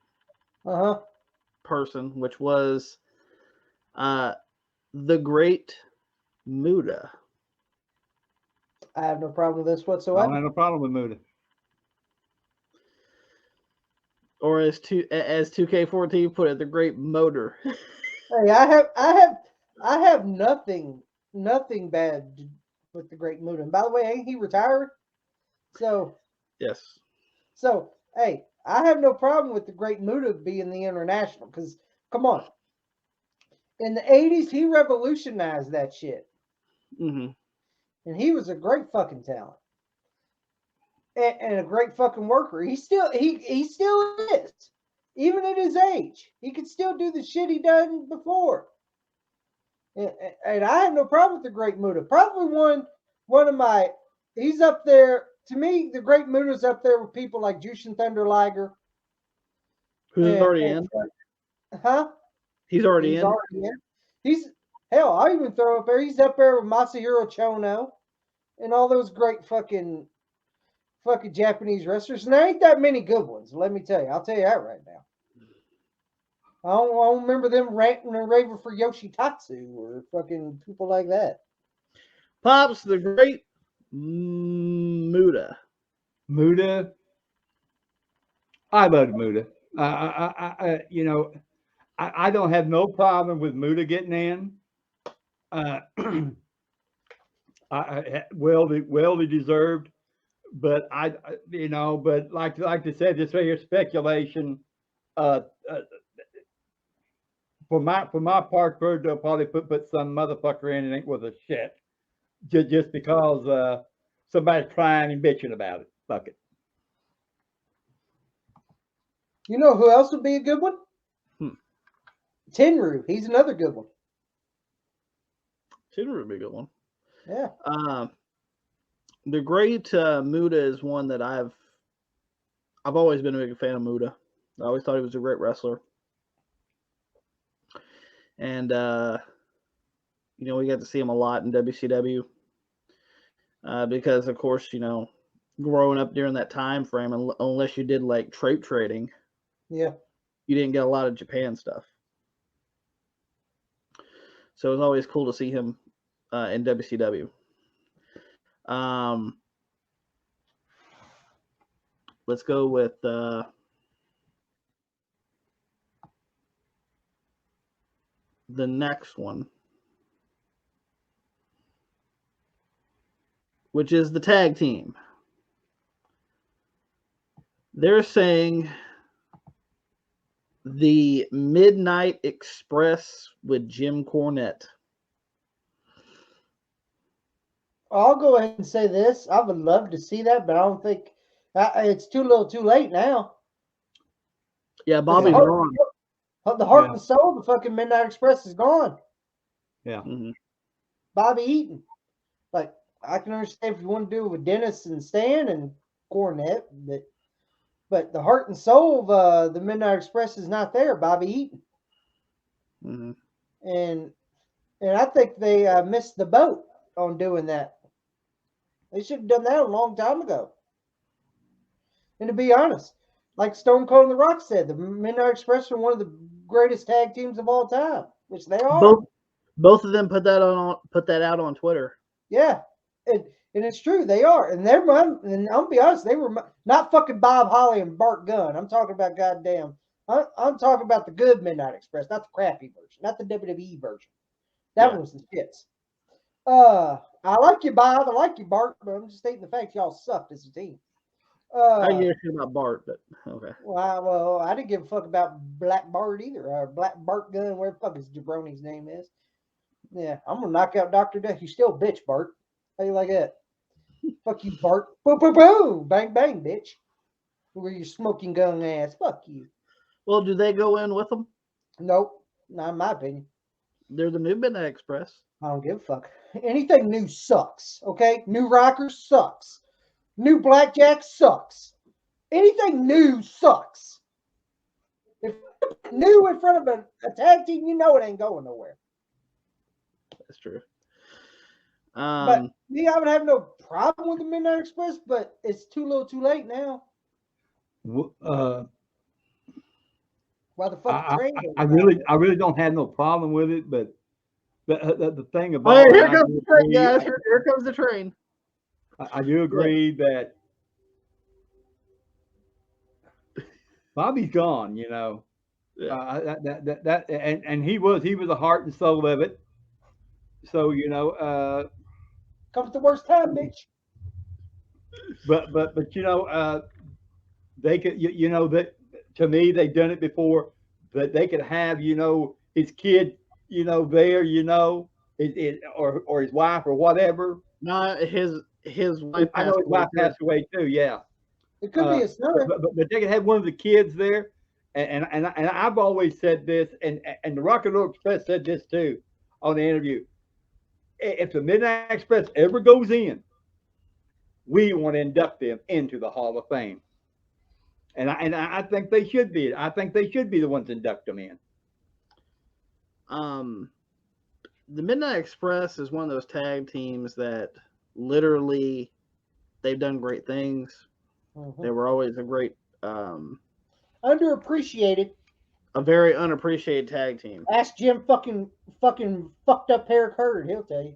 person, which was the Great Muda. I have no problem with this whatsoever. I don't have no problem with Muda. Or as 2K14 put it, the Great Motor. Hey, I have nothing bad with the Great Muda. And by the way, ain't he retired? So yes. So hey, I have no problem with the Great Muta being the international because, come on, in the 80s, he revolutionized that shit. Mm-hmm. And he was a great fucking talent. And a great fucking worker. He still is. Even at his age. He could still do the shit he done before. And I have no problem with the Great Muta. Probably one of my he's up there. To me, the Great Muta's up there with people like Jushin Thunder Liger. Who's already in? Huh? He's already in. Already in. He's hell. I'll even throw up there. He's up there with Masahiro Chono and all those great fucking Japanese wrestlers. And there ain't that many good ones. Let me tell you. I'll tell you that right now. I don't remember them ranting and raving for Yoshitatsu or fucking people like that. Pops, the Great Muta. Muta. I love Muta. I don't have no problem with Muta getting in. Well deserved. But but like I said, this right here speculation. For my part, Bird, they'll probably put some motherfucker in and ain't worth a shit, just because somebody's crying and bitching about it. Fuck it. You know who else would be a good one? Tenryu. He's another good one. Tenryu would be a good one. Yeah. The Great Muta is one that I've always been a big fan of Muta. I always thought he was a great wrestler. And we got to see him a lot in WCW. Because of course, growing up during that time frame, unless you did like tape trading, yeah, you didn't get a lot of Japan stuff. So it was always cool to see him in WCW. Let's go with the next one, which is the tag team. They're saying the Midnight Express with Jim Cornette. I'll go ahead and say this. I would love to see that, but I don't think it's too little too late now. Yeah, Bobby's gone. The heart and soul of the fucking Midnight Express is gone. Yeah. Mm-hmm. Bobby Eaton. Like, I can understand if you want to do it with Dennis and Stan and Cornette, but the heart and soul of the Midnight Express is not there. Bobby Eaton. Mm-hmm. And I think they missed the boat on doing that. They should have done that a long time ago. And to be honest, like Stone Cold and The Rock said, the Midnight Express are one of the greatest tag teams of all time, which they are. Both of them put that out on Twitter. Yeah, and it's true, they are. And and I'll be honest, they were not fucking Bob Holly and Bart Gunn. I'm talking about goddamn. I'm talking about the good Midnight Express, not the crappy version, not the WWE version. That one was the shits. I like you, Bob. I like you, Bart, but I'm just stating the fact y'all sucked as a team. I didn't give a shit about Bart, but okay. Well, I didn't give a fuck about Black Bart either, or Black Bart Gunn, where the fuck his jabroni's name is. Yeah, I'm gonna knock out Dr. Death. You still a bitch, Bart. How you like that? Fuck you, Bart. Boom, boom, boom. Bang, bang, bitch. Where your smoking gun ass. Fuck you. Well, do they go in with them? Nope. Not in my opinion. They're the new Midnight Express. I don't give a fuck. Anything new sucks, okay? New Rocker sucks. New Blackjack sucks. Anything new sucks. If new in front of a tag team, you know it ain't going nowhere. That's true. But me, I would have no problem with the Midnight Express, but it's too little too late now. Why the fuck I really don't have no problem with it, but the thing about here comes the train, guys. Here comes the train. I do agree that Bobby's gone, Yeah. And he was the heart and soul of it. So comes the worst time, bitch. But they could, that to me, they've done it before, but they could have, his kid, there, or his wife or whatever. Not his wife I know passed his away wife too. passed away too. Yeah. It could be a son. But they could have one of the kids there, and I've always said this, and the Rock and Roll Express said this too on the interview. If the Midnight Express ever goes in, we want to induct them into the Hall of Fame, and I think they should be. I think they should be the ones to induct them in. The Midnight Express is one of those tag teams that literally they've done great things. Mm-hmm. They were always a great, Underappreciated. a very unappreciated tag team. Ask Jim fucking fucked up Eric Hurd. He'll tell you.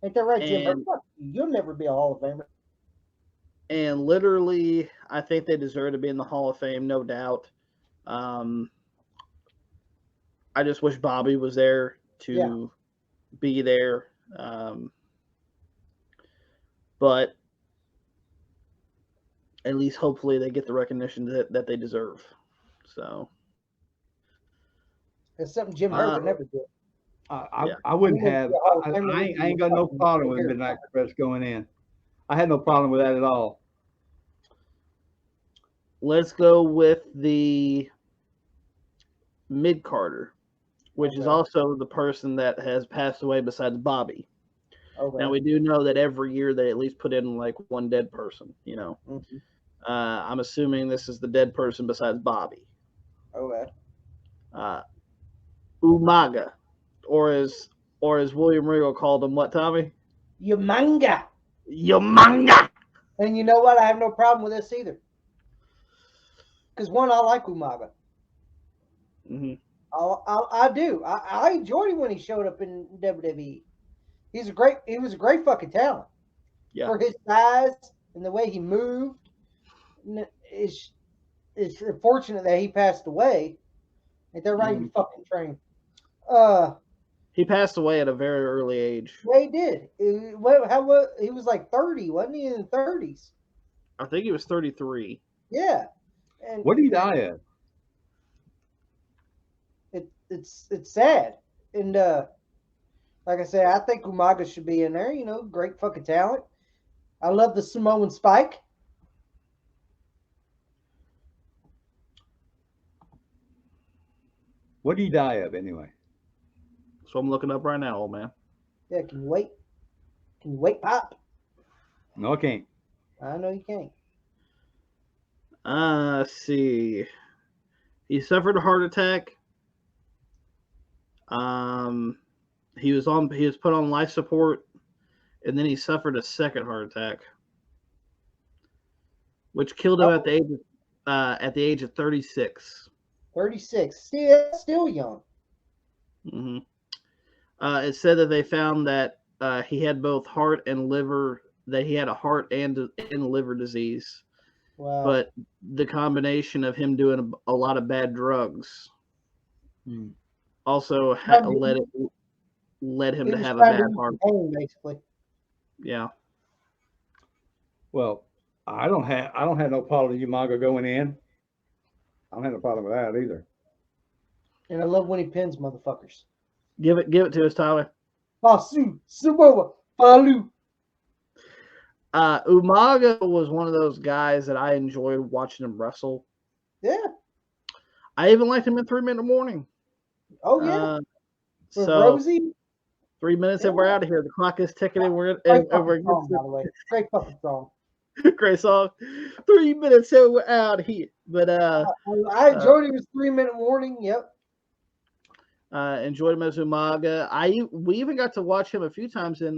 Ain't that right, Jim? And- Fuck you. You'll never be a Hall of Famer. And literally, I think they deserve to be in the Hall of Fame, no doubt. I just wish Bobby was there to be there. But at least hopefully they get the recognition that they deserve. So It's something Jim Hurd would never do. I wouldn't have. I ain't got no problem with Midnight Express going in. I had no problem with that at all. let's go with the mid-carder, which is also the person that has passed away besides Bobby. Okay. Now, we do know that every year they at least put in like one dead person, Mhm. I'm assuming this is the dead person besides Bobby. Okay. Umaga, or as William Regal called him, what, Tommy? Umanga. Yamanga. And you know what? I have no problem with this either. Because one, I like Umaga. Mm-hmm. I do. I enjoyed him when he showed up in WWE. He was a great fucking talent. Yeah. For his size and the way he moved. It's unfortunate that he passed away. Ain't that right, you fucking train? He passed away at a very early age. Yeah, he did. He was like 30, wasn't he? In the 30s. I think he was 33. Yeah. And What did he die of? it's sad. And like I said, I think Umaga should be in there. Great fucking talent. I love the Samoan Spike. What did he die of anyway? So I'm looking up right now, old man. Yeah, can you wait? Can you wait, Pop? No, I can't. I know you can't. Let's see. He suffered a heart attack. He was put on life support, and then he suffered a second heart attack, which killed him at the age of 36. 36. Still young. Mm-hmm. It said that they found that he had both heart and liver. That he had a heart and liver disease. Wow. But the combination of him doing a lot of bad drugs also led him to have a bad heart. Pain, basically. Yeah. Well, I don't have no problem with Umaga going in. I don't have no problem with that either. And I love when he pins motherfuckers. Give it to us, Tyler. Fasu, Samoa, Falu. Umaga was one of those guys that I enjoyed watching him wrestle. Yeah. I even liked him in 3 Minute Warning. Oh yeah. With So Rosie. 3 minutes and we're out of here. The clock is ticking and we're Great fucking song, by the way. Great fucking song. Great song. 3 minutes and we're out here. But I enjoyed his 3 minute warning. Yep. Enjoyed him as Umaga. We even got to watch him a few times in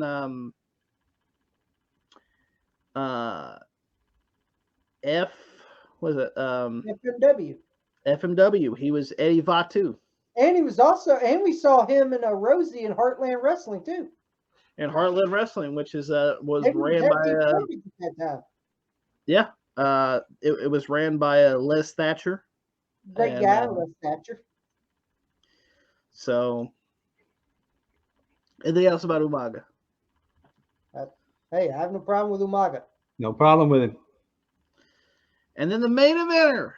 FMW. FMW. He was Eddie Vatu. And we saw him in Rosie in Heartland Wrestling too. In Heartland Wrestling, which is was ran by it was ran by Les Thatcher. Great guy, Les Thatcher. So, anything else about Umaga? Hey, I have no problem with Umaga. No problem with him. And then the main eventer,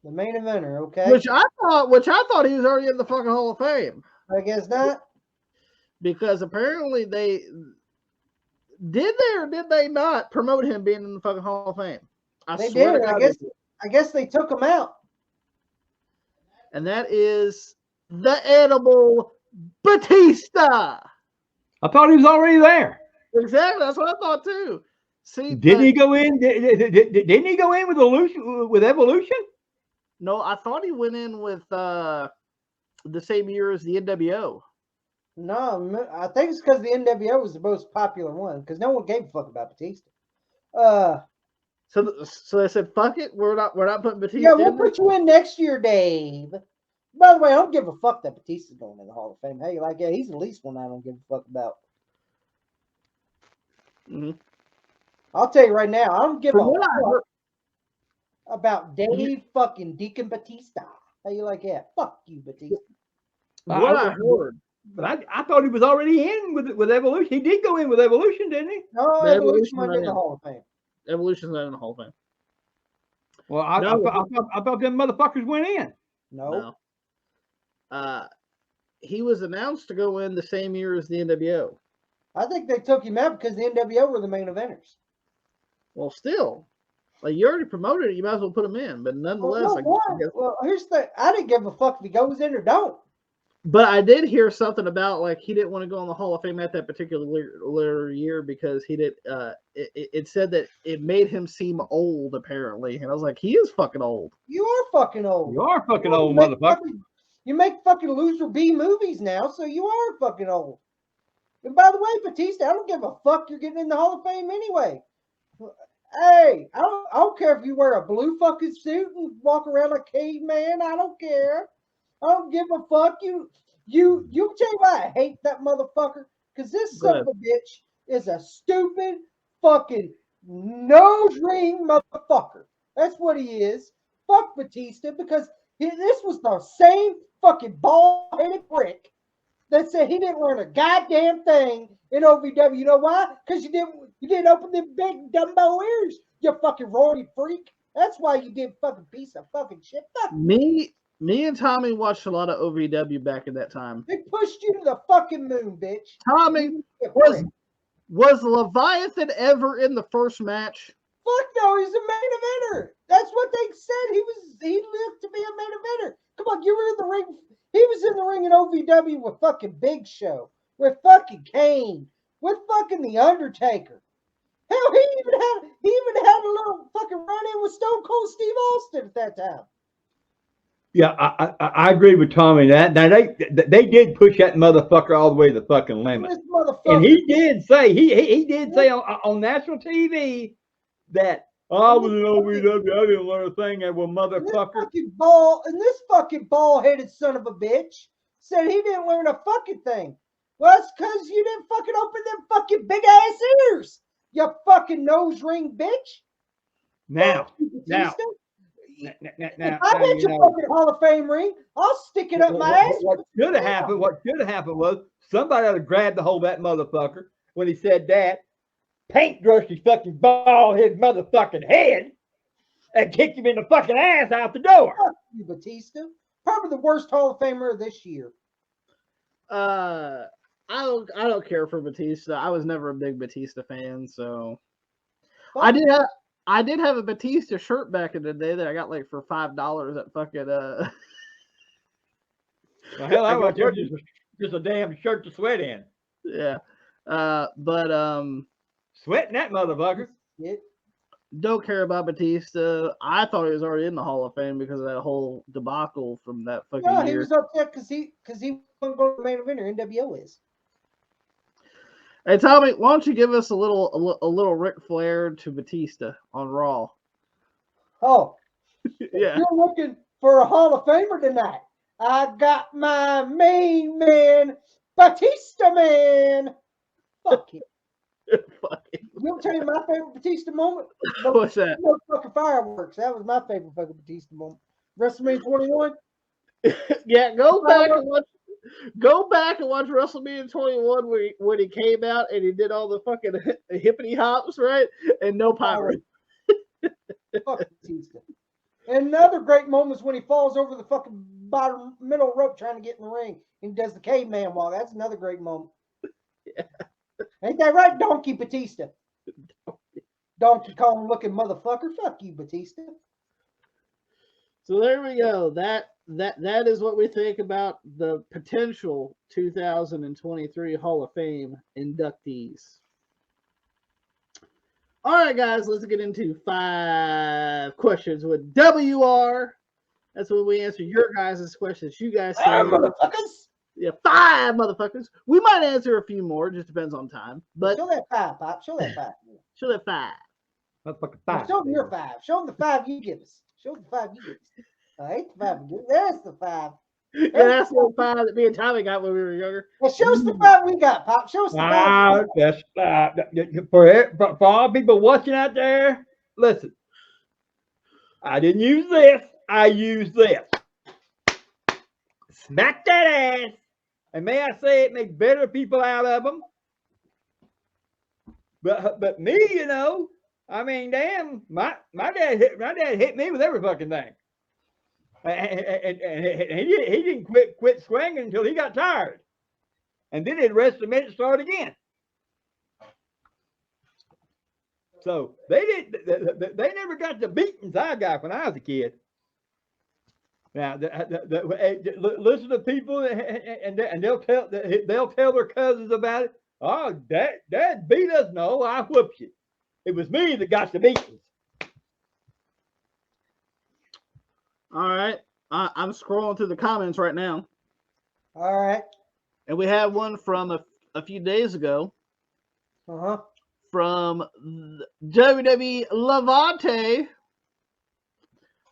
The main eventer, okay? which I thought he was already in the fucking Hall of Fame. I guess not. Because apparently they or did they not promote him being in the fucking Hall of Fame? They did. I guess they took him out. And that is the Animal Batista. I thought he was already there. Exactly, that's what I thought too. See, Didn't he go in? Didn't he go in with Evolution? No, I thought he went in with the same year as the NWO. No, I think it's because the NWO was the most popular one because no one gave a fuck about Batista. So they said, "Fuck it, we're not putting Batista." Yeah, we'll put you in next year, Dave. By the way, I don't give a fuck that Batista's going in the Hall of Fame. Hey, like, yeah, he's the least one I don't give a fuck about. Mm-hmm. I'll tell you right now, I don't give a fuck about Dave fucking Deacon Batista. How you like that? Fuck you, Batista. What I heard. But I thought he was already in with Evolution. He did go in with Evolution, didn't he? No, Evolution wasn't in the Hall of Fame. Evolution's not in the Hall of Fame. Well, I thought them motherfuckers went in. No. He was announced to go in the same year as the NWO. I think they took him out because the NWO were the main eventers. Well, still, like you already promoted it, you might as well put him in. But nonetheless, well, here's the thing: I didn't give a fuck if he goes in or don't. But I did hear something about like he didn't want to go in the Hall of Fame at that particular year because he did. It said that it made him seem old apparently, and I was like, he is fucking old. You are fucking old. You are fucking old, motherfucker. You make fucking loser B movies now, so you are fucking old. And by the way, Batista, I don't give a fuck. You're getting in the Hall of Fame anyway. Hey, I don't care if you wear a blue fucking suit and walk around like a caveman. I don't care. I don't give a fuck. You tell you why I hate that motherfucker. Because this son of a bitch is a stupid fucking nose ring motherfucker. That's what he is. Fuck Batista because this was the same fucking bald-headed prick that said he didn't learn a goddamn thing in OVW. You know why? Because you didn't open them big Dumbo ears, you fucking roidy freak. That's why you did fucking piece of fucking shit. Fuck me and Tommy watched a lot of OVW back in that time. They pushed you to the fucking moon, bitch. Tommy, was Leviathan ever in the first match? Fuck no, he's a main eventer. That's what they said. He lived to be a main eventer. Come on, you were in the ring. He was in the ring in OVW with fucking Big Show, with fucking Kane, with fucking The Undertaker. Hell, he even had a little fucking run-in with Stone Cold Steve Austin at that time. Yeah, I agree with Tommy. Now they did push that motherfucker all the way to the fucking limit. And he did say he did say on national TV that I was in OVW. I didn't learn a thing. That was motherfucker. This fucking bald-headed son of a bitch said he didn't learn a fucking thing. Well, it's because you didn't fucking open them fucking big ass ears. You fucking nose ring bitch. Now. If I get your fucking Hall of Fame ring, I'll stick it up my ass. What should have happened was somebody ought to grab the hold of that motherfucker when he said that, paintbrush his fucking bald-headed motherfucking head, and kick him in the fucking ass out the door. Fuck you, Batista. Probably the worst Hall of Famer this year. I don't care for Batista. I was never a big Batista fan, so I did have a Batista shirt back in the day that I got like for $5 at fucking The hell, I was just a damn shirt to sweat in. Yeah. But sweating that motherfucker. Don't care about Batista. I thought he was already in the Hall of Fame because of that whole debacle from that fucking year. He was upset because he wasn't going to the main eventer. NWO is. Hey Tommy, why don't you give us a little Ric Flair to Batista on Raw? Oh, yeah. You're looking for a Hall of Famer tonight. I got my main man, Batista man. Fuck him. Fuck him. You'll tell you my favorite Batista moment. What's that? No fucking fireworks. That was my favorite fucking Batista moment. WrestleMania 21. Yeah, go back and watch WrestleMania 21 when he came out and he did all the fucking hippity hops, right? And no pirate. Fuck Batista. And another great moment is when he falls over the fucking bottom middle rope trying to get in the ring and does the caveman walk. That's another great moment. Yeah. Ain't that right, Donkey Batista? Donkey Kong looking motherfucker. Fuck you, Batista. So there we go. That is what we think about the potential 2023 Hall of Fame inductees. All right, guys, let's get into 5 questions with WR. That's when we answer your guys' questions. You guys say, motherfuckers. Yeah, 5 motherfuckers. We might answer a few more. Just depends on time. But show that 5, Pop. Show that 5. Show that 5. Motherfucker, Now, 5. show them your 5. Show them the 5 you give us. Show them the 5 you give us. I hate the 5 you give. There's the 5. Yeah, that's the 5 that me and Tommy got when we were younger. Well, show us the 5 we got, Pop. Show us the 5. That's for all people watching out there. Listen, I didn't use this. I used this. Smack that ass. And may I say it make better people out of them. But me, you know, I mean, damn, my dad hit me with every fucking thing. And he didn't quit swinging until he got tired, and then he'd rest a minute, start again. So they never got the beatings I got when I was a kid. Now, listen to people, and they'll tell their cousins about it. Oh, Dad beat us. No, I whooped you. It was me that got the beatings. All right. I'm scrolling through the comments right now. All right. And we have one from a few days ago. Uh-huh. From WWE Levante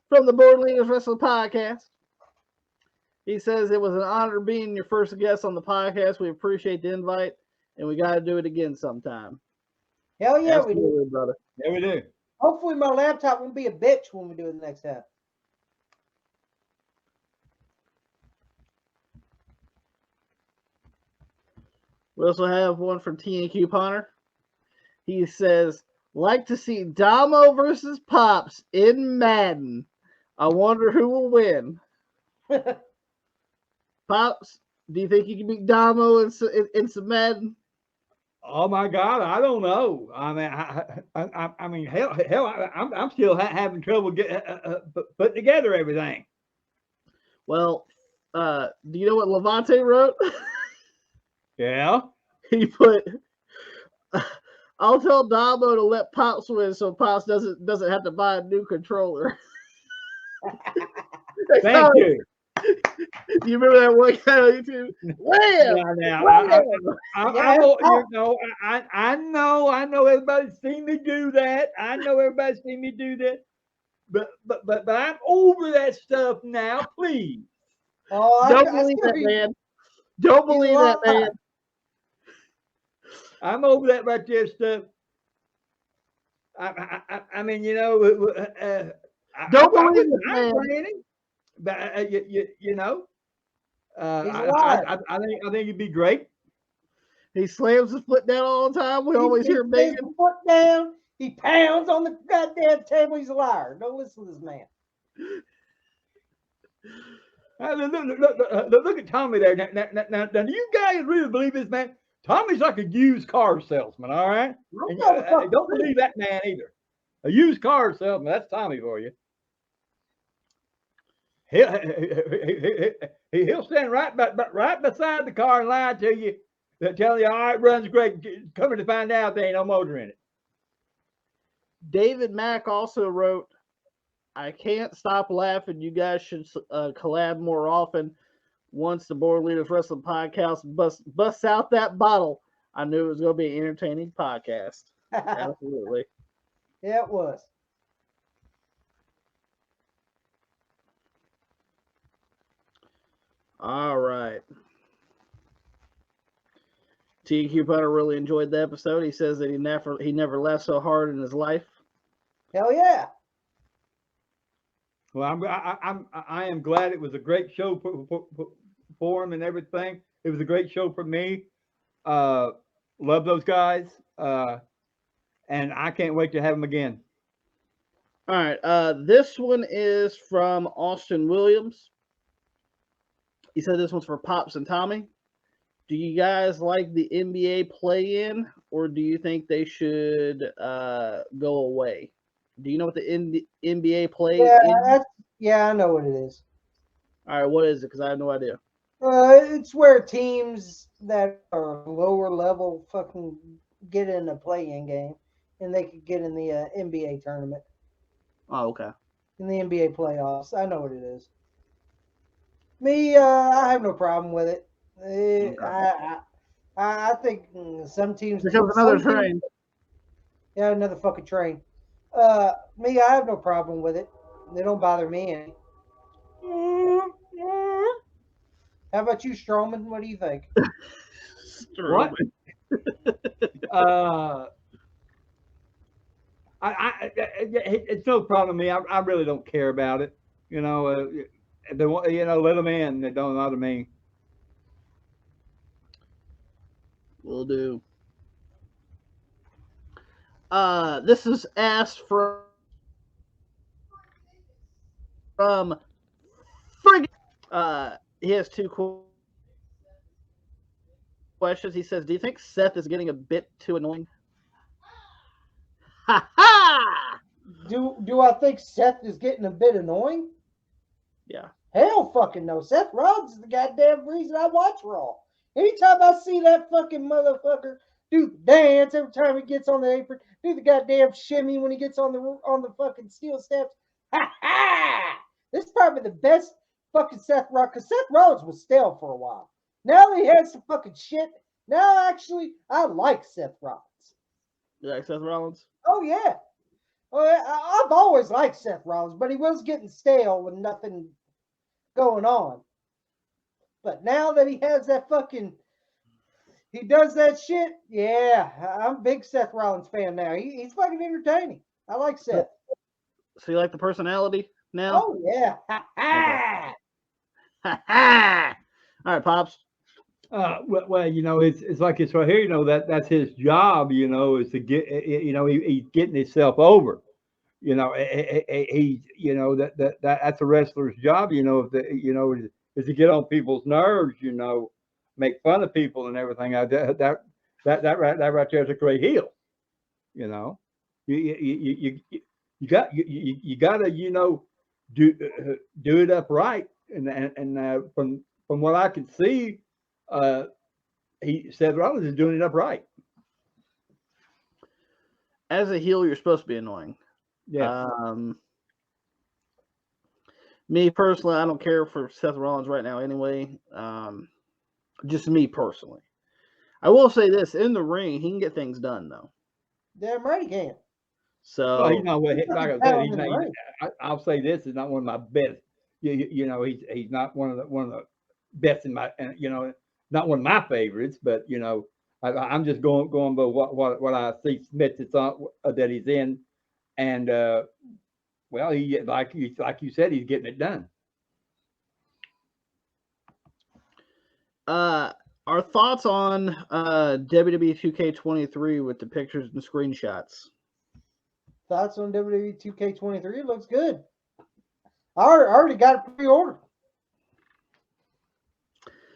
from the Born Leaders Wrestling Podcast. He says it was an honor being your first guest on the podcast. We appreciate the invite, and we got to do it again sometime. Hell yeah, Absolutely, we do. brother. Yeah, we do. Hopefully my laptop won't be a bitch when we do it the next time. We also have one from TNQ Couponer. He says, like to see Damo versus Pops in Madden. I wonder who will win. Pops, do you think you can beat Damo in some Madden? Oh my God, I don't know. I mean, hell, I'm still having trouble putting together everything. Well, do you know what Levante wrote? Yeah. He put, I'll tell Damo to let Pops win so Pops doesn't have to buy a new controller. Thank you. You remember that one guy on YouTube? I know everybody's seen me do that. But I'm over that stuff now, please. Oh, Don't believe that, man. Don't believe that, man. I'm over that right there stuff. I mean, you know, don't believe it, man. But you know, I think it'd be great. He slams his foot down all the time. We always hear him banging. His foot down. He pounds on the goddamn table. He's a liar. Don't listen to this man. Look at Tommy there. Now, do you guys really believe this man? Tommy's like a used car salesman, all right? And don't believe that man either. A used car salesman, that's Tommy for you. He'll stand right beside the car and lie to you. They'll tell you, all right, runs great. Coming to find out there ain't no motor in it. David Mack also wrote, I can't stop laughing. You guys should collab more often. Once the Born Leaders Wrestling Podcast busts out that bottle, I knew it was going to be an entertaining podcast. Absolutely. Yeah, it was. All right. TQ Putter really enjoyed the episode. He says that he never laughed so hard in his life. Hell yeah. Well, I am glad it was a great show for him and everything. It was a great show for me. Love those guys. And I can't wait to have them again. All right. This one is from Austin Williams. He said this one's for Pops and Tommy. Do you guys like the NBA play-in, or do you think they should go away? Do you know what the NBA play-in? Yeah, I know what it is. All right, what is it? Because I have no idea. It's where teams that are lower level fucking get in a play-in game, and they could get in the NBA tournament, Oh, okay. in the NBA playoffs. I know what it is. Me, I have no problem with it. Okay. I think some teams, Here comes another train. yeah, another fucking train. Me, I have no problem with it. They don't bother me any. How about you, Strowman? What do you think? What? It's no problem to me. I really don't care about it. You know, if they want, let them in. They don't bother me. Will do. This is asked from Frig. He has two questions. He says, "Do you think Seth is getting a bit too annoying?" Ha ha! Do I think Seth is getting a bit annoying? Yeah. Hell fucking no. Seth Rollins is the goddamn reason I watch Raw. Anytime I see that fucking motherfucker do the dance every time he gets on the apron, do the goddamn shimmy when he gets on the fucking steel steps. Ha ha! This is probably the best fucking Seth Rollins, because Seth Rollins was stale for a while. Now he has some fucking shit. Now actually I like Seth Rollins. You like Seth Rollins? Oh yeah. I've always liked Seth Rollins, but he was getting stale with nothing going on. But now that he has that fucking, he does that shit. Yeah, I'm a big Seth Rollins fan now. He's fucking entertaining. I like Seth. So you like the personality now? Oh yeah. Ha ha. Ha ha! All right, Pops. Well, it's like it's right here. That's his job. Is to get. He's getting himself over. He. That's a wrestler's job. If is to get on people's nerves. Make fun of people and everything. That right there is a great heel. You know, you got to do it upright. And from what I can see, Seth Rollins is doing it upright. As a heel, you're supposed to be annoying. Yeah. Me personally, I don't care for Seth Rollins right now anyway. Just me personally. I will say this: in the ring, he can get things done though. Damn right he can. So Well, he's not. Like I said, Talent he's in the not. ring. I'll say this is not one of my best. He's not one of the best in my. Not one of my favorites. But I'm just going by what I see Smith it's on that he's in, and well, he like you said, he's getting it done. our thoughts on WWE 2K23 with the pictures and screenshots. Thoughts on WWE 2K23? It looks good. I already got it pre-ordered.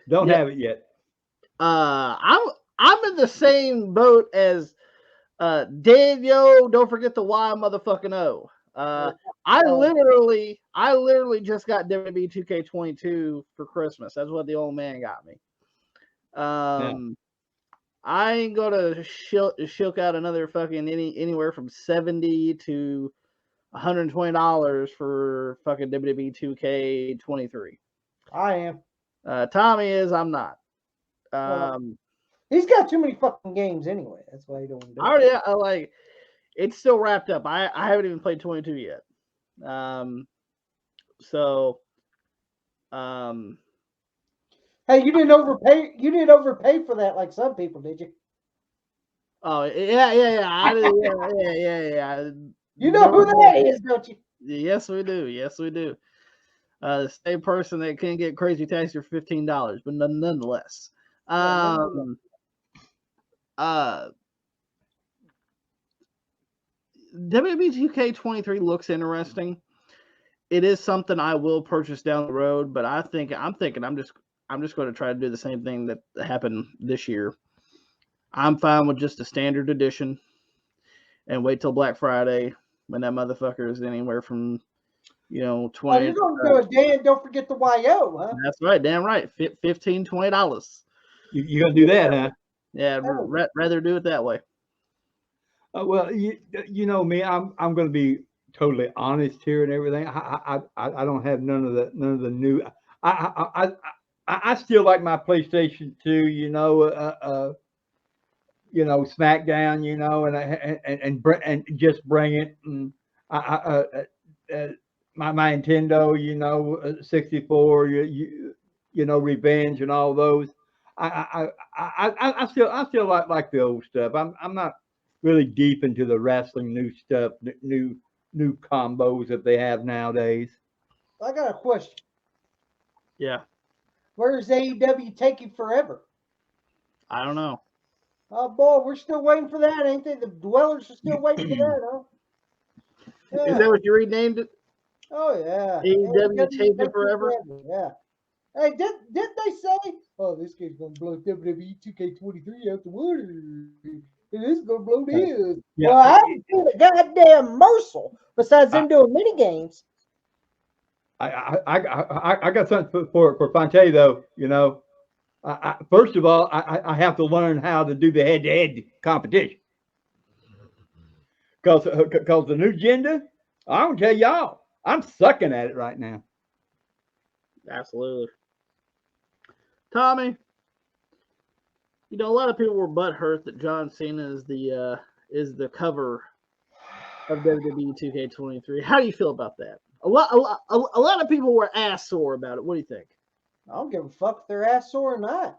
Don't have it yet. I'm in the same boat as Dave Yo. Don't forget the Y motherfucking O. I literally just got WWE 2K22 for Christmas. That's what the old man got me. I ain't gonna shilk out another fucking anywhere from $70 to $120 for fucking WWE 2K23. I am. Tommy is. I'm not. He's got too many fucking games anyway. That's why he don't do it. I already it's still wrapped up. I haven't even played 22 yet. Hey, you didn't overpay. You didn't overpay for that like some people, did you? Oh yeah. Yeah. You know who that is, don't you? Yes, we do. The same person that can get Crazy Taxi for $15, but nonetheless. WWE 2K23 looks interesting. It is something I will purchase down the road, but I'm thinking I'm just going to try to do the same thing that happened this year. I'm fine with just a standard edition and wait till Black Friday when that motherfucker is anywhere from 20. Oh, you're going to do it, Dan. Don't forget the YO, huh? That's right, damn right. $15, $20. You're gonna do that, huh? Yeah, rather do it that way. Well, you know me. I'm going to be totally honest here and everything. I don't have none of the new. I still like my PlayStation 2. SmackDown. And just bring it. And my Nintendo. 64. Revenge and all those. I still like the old stuff. I'm not really deep into the wrestling new stuff, new combos that they have nowadays. I got a question. Yeah. Where's AEW taking forever? I don't know. Oh boy, we're still waiting for that, ain't they? The dwellers are still waiting for that, huh? Yeah. Is that what you renamed it? Oh yeah. AEW taking forever? Yeah. Hey, did they say, oh, this game's gonna blow WWE 2K23 out the water? And this is gonna blow this. Yeah. Well, I haven't seen a goddamn morsel besides them doing mini games. I got something for Fonte though. First of all, I have to learn how to do the head-to-head competition because the new gender. I'm gonna tell y'all, I'm sucking at it right now. Absolutely. Tommy, a lot of people were butthurt that John Cena is the cover of WWE 2K23. How do you feel about that? A lot of people were ass sore about it. What do you think? I don't give a fuck if they're ass sore or not.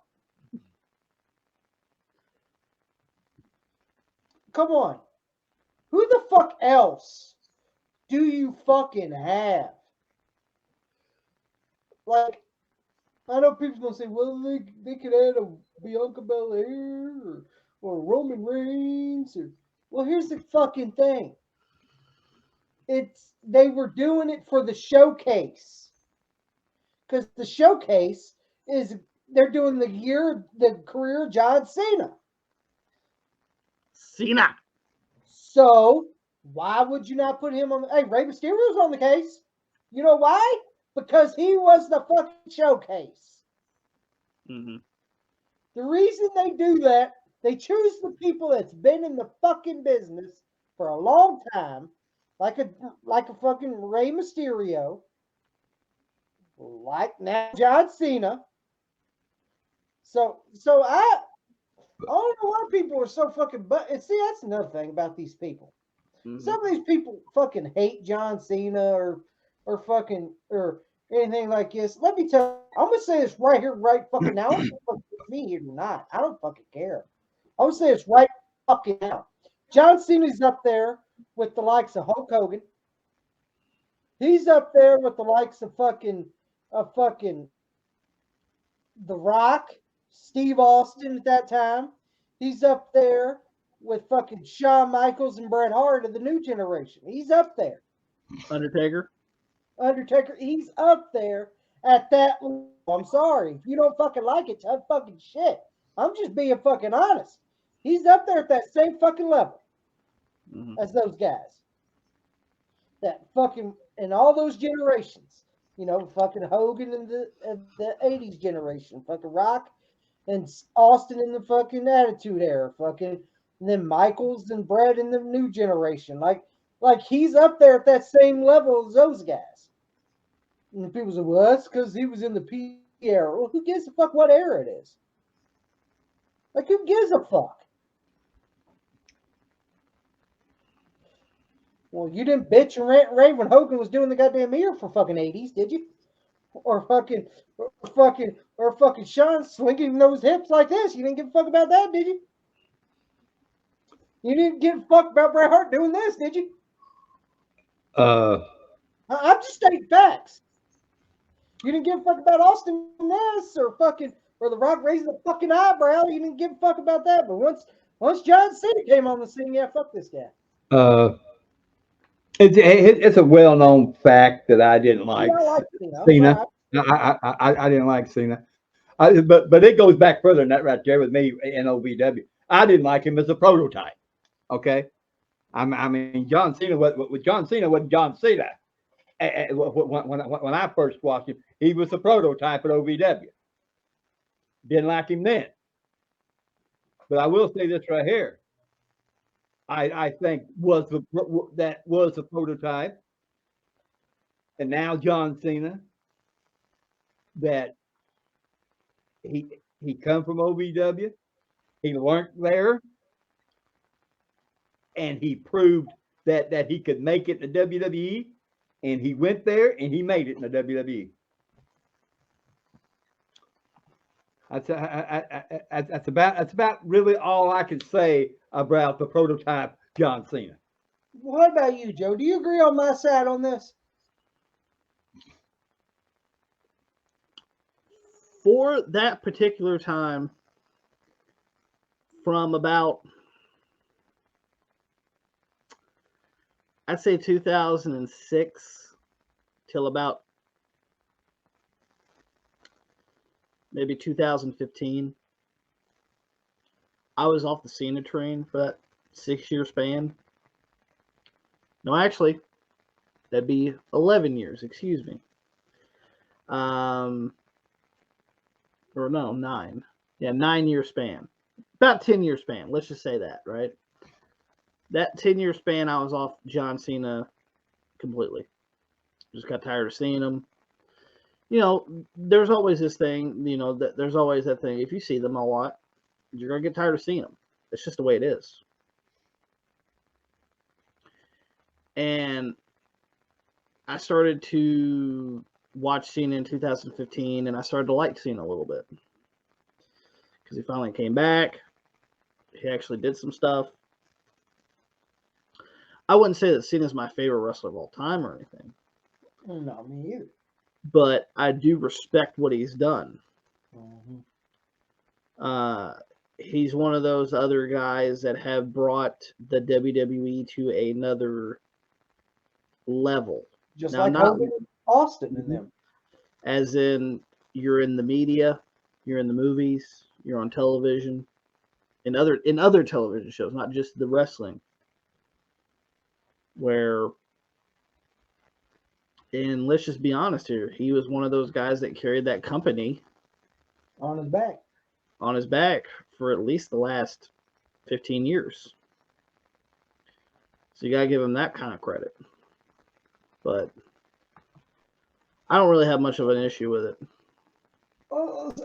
Come on. Who the fuck else do you fucking have? Like, I know people's gonna say, well, they could add a Bianca Belair or Roman Reigns well, here's the fucking thing. They were doing it for the showcase. Because the showcase is they're doing the career of John Cena. Cena. So why would you not put him on? Hey, Rey Mysterio's on the case. You know why? Because he was the fucking showcase. Mm-hmm. The reason they do that, they choose the people that's been in the fucking business for a long time, like a fucking Rey Mysterio, like now John Cena. So I don't know why people are so fucking. But see, that's another thing about these people. Mm-hmm. Some of these people fucking hate John Cena or anything like this. Let me tell you, I'm gonna say this right here, right fucking now. I don't know if it's me here or not. I don't fucking care. I'm gonna say it's right fucking now. John Cena's up there with the likes of Hulk Hogan. He's up there with the likes of fucking The Rock, Steve Austin at that time. He's up there with fucking Shawn Michaels and Bret Hart of the new generation. He's up there. Undertaker, he's up there at that. I'm sorry. If you don't fucking like it, tough fucking shit. I'm just being fucking honest. He's up there at that same fucking level as those guys. That fucking, in all those generations. Fucking Hogan in the 80s generation. Fucking Rock and Austin in the fucking Attitude Era. Fucking, and then Michaels and Bret in the new generation. Like he's up there at that same level as those guys. And people say, well, that's because he was in the P era. Well, who gives a fuck what era it is? Like, who gives a fuck? Well, you didn't bitch and rant and rave when Hogan was doing the goddamn era for fucking 80s, did you? Or fucking Sean swinging those hips like this. You didn't give a fuck about that, did you? You didn't give a fuck about Bret Hart doing this, did you? I'm just stating facts. You didn't give a fuck about Austin this or The Rock raising a fucking eyebrow. You didn't give a fuck about that. But once John Cena came on the scene, yeah, fuck this guy. It's a well-known fact that I didn't like I like Cena. Cena. Right. I didn't like Cena. But it goes back further than that right there with me in OVW. I didn't like him as a prototype. Okay, I mean John Cena. What John Cena wasn't John Cena. When I first watched him, he was a prototype at OVW. Didn't like him then. But I will say this right here. I think that was a prototype, and now John Cena that he come from OVW, he learned there, and he proved that he could make it in the WWE, and he went there and he made it in the WWE. That's about really all I can say about the prototype John Cena. What about you, Joe? Do you agree on my side on this? For that particular time, from about, I'd say 2006 till about maybe 2015, I was off the Cena train for that 6-year span. No, actually, that'd be 11 years, excuse me. Or no, 9. Yeah, 9-year span. About 10-year span, let's just say that, right? That 10-year span, I was off John Cena completely. Just got tired of seeing him. You know, there's always this thing, you know, that there's always that thing. If you see them a lot, you're going to get tired of seeing them. It's just the way it is. And I started to watch Cena in 2015, and I started to like Cena a little bit. Because he finally came back. He actually did some stuff. I wouldn't say that Cena's my favorite wrestler of all time or anything. No, me either. But I do respect what he's done. Mm-hmm. He's one of those other guys that have brought the WWE to another level. Just now, like Hogan and Austin and them. As in, you're in the media, you're in the movies, you're on television, in other television shows, not just the wrestling. Where, and let's just be honest here, he was one of those guys that carried that company on his back for at least the last 15 years. So you got to give him that kind of credit. But I don't really have much of an issue with it.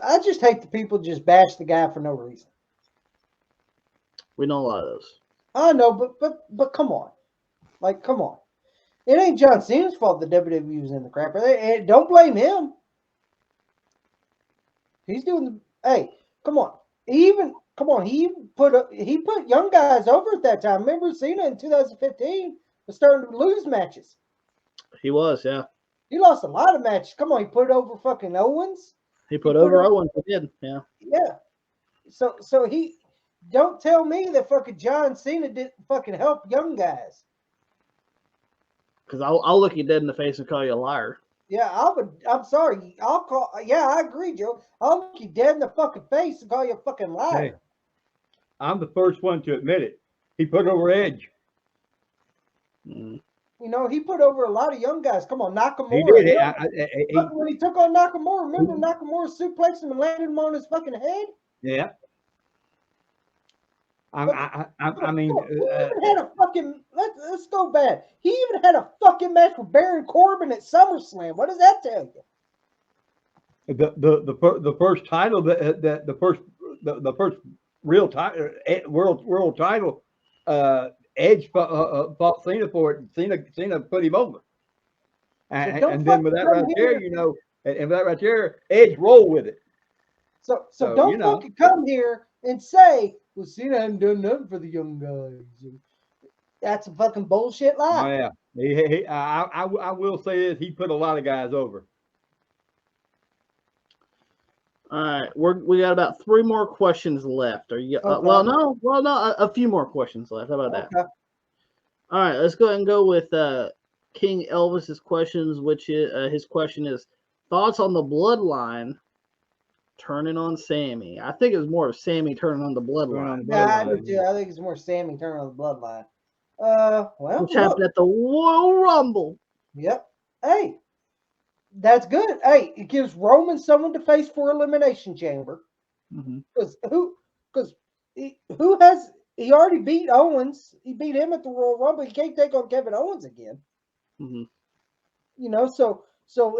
I just hate the people just bash the guy for no reason. We know a lot of those. I know, but come on. Like, come on. It ain't John Cena's fault the WWE was in the crap. Don't blame him. He's doing the. Hey, come on. He put young guys over at that time. Remember Cena in 2015 was starting to lose matches. He was, yeah. He lost a lot of matches. Come on, he put over fucking Owens. He put over Owens. He did, yeah. Yeah. So he. Don't tell me that fucking John Cena didn't fucking help young guys. Because I'll look you dead in the face and call you a liar. Yeah, I'm sorry. Yeah, I agree, Joe. I'll look you dead in the fucking face and call you a fucking liar. Hey, I'm the first one to admit it. He put over Edge. You know, he put over a lot of young guys. Come on, Nakamura. He did. You know, when he took on Nakamura, remember Nakamura suplexed him and landed him on his fucking head? Yeah. I mean, he even had a fucking. Let's go back. He even had a fucking match with Baron Corbin at SummerSlam. What does that tell you? The first title the first real title world title, Edge fought Cena for it, and Cena put him over. And then with that right there, you know, and with that right there, Edge rolled with it. So don't fucking come here and say, well, Cena hadn't done nothing for the young guys. That's a fucking bullshit lie. Oh, yeah. I will say this. He put a lot of guys over. All right. We got about 3 more questions left. Are you? Okay. Well, no, a few more questions left. How about that? All right, let's go ahead and go with King Elvis's questions, which is, his question is thoughts on the bloodline turning on Sammy. I think it was more of Sammy turning on the bloodline. Yeah, I do too. I think it's more Sammy turning on the bloodline. Well, Which happened at the Royal Rumble. Yep. Hey, that's good. Hey, it gives Roman someone to face for Elimination Chamber. Because who has he already beat Owens? He beat him at the Royal Rumble. He can't take on Kevin Owens again. You know, so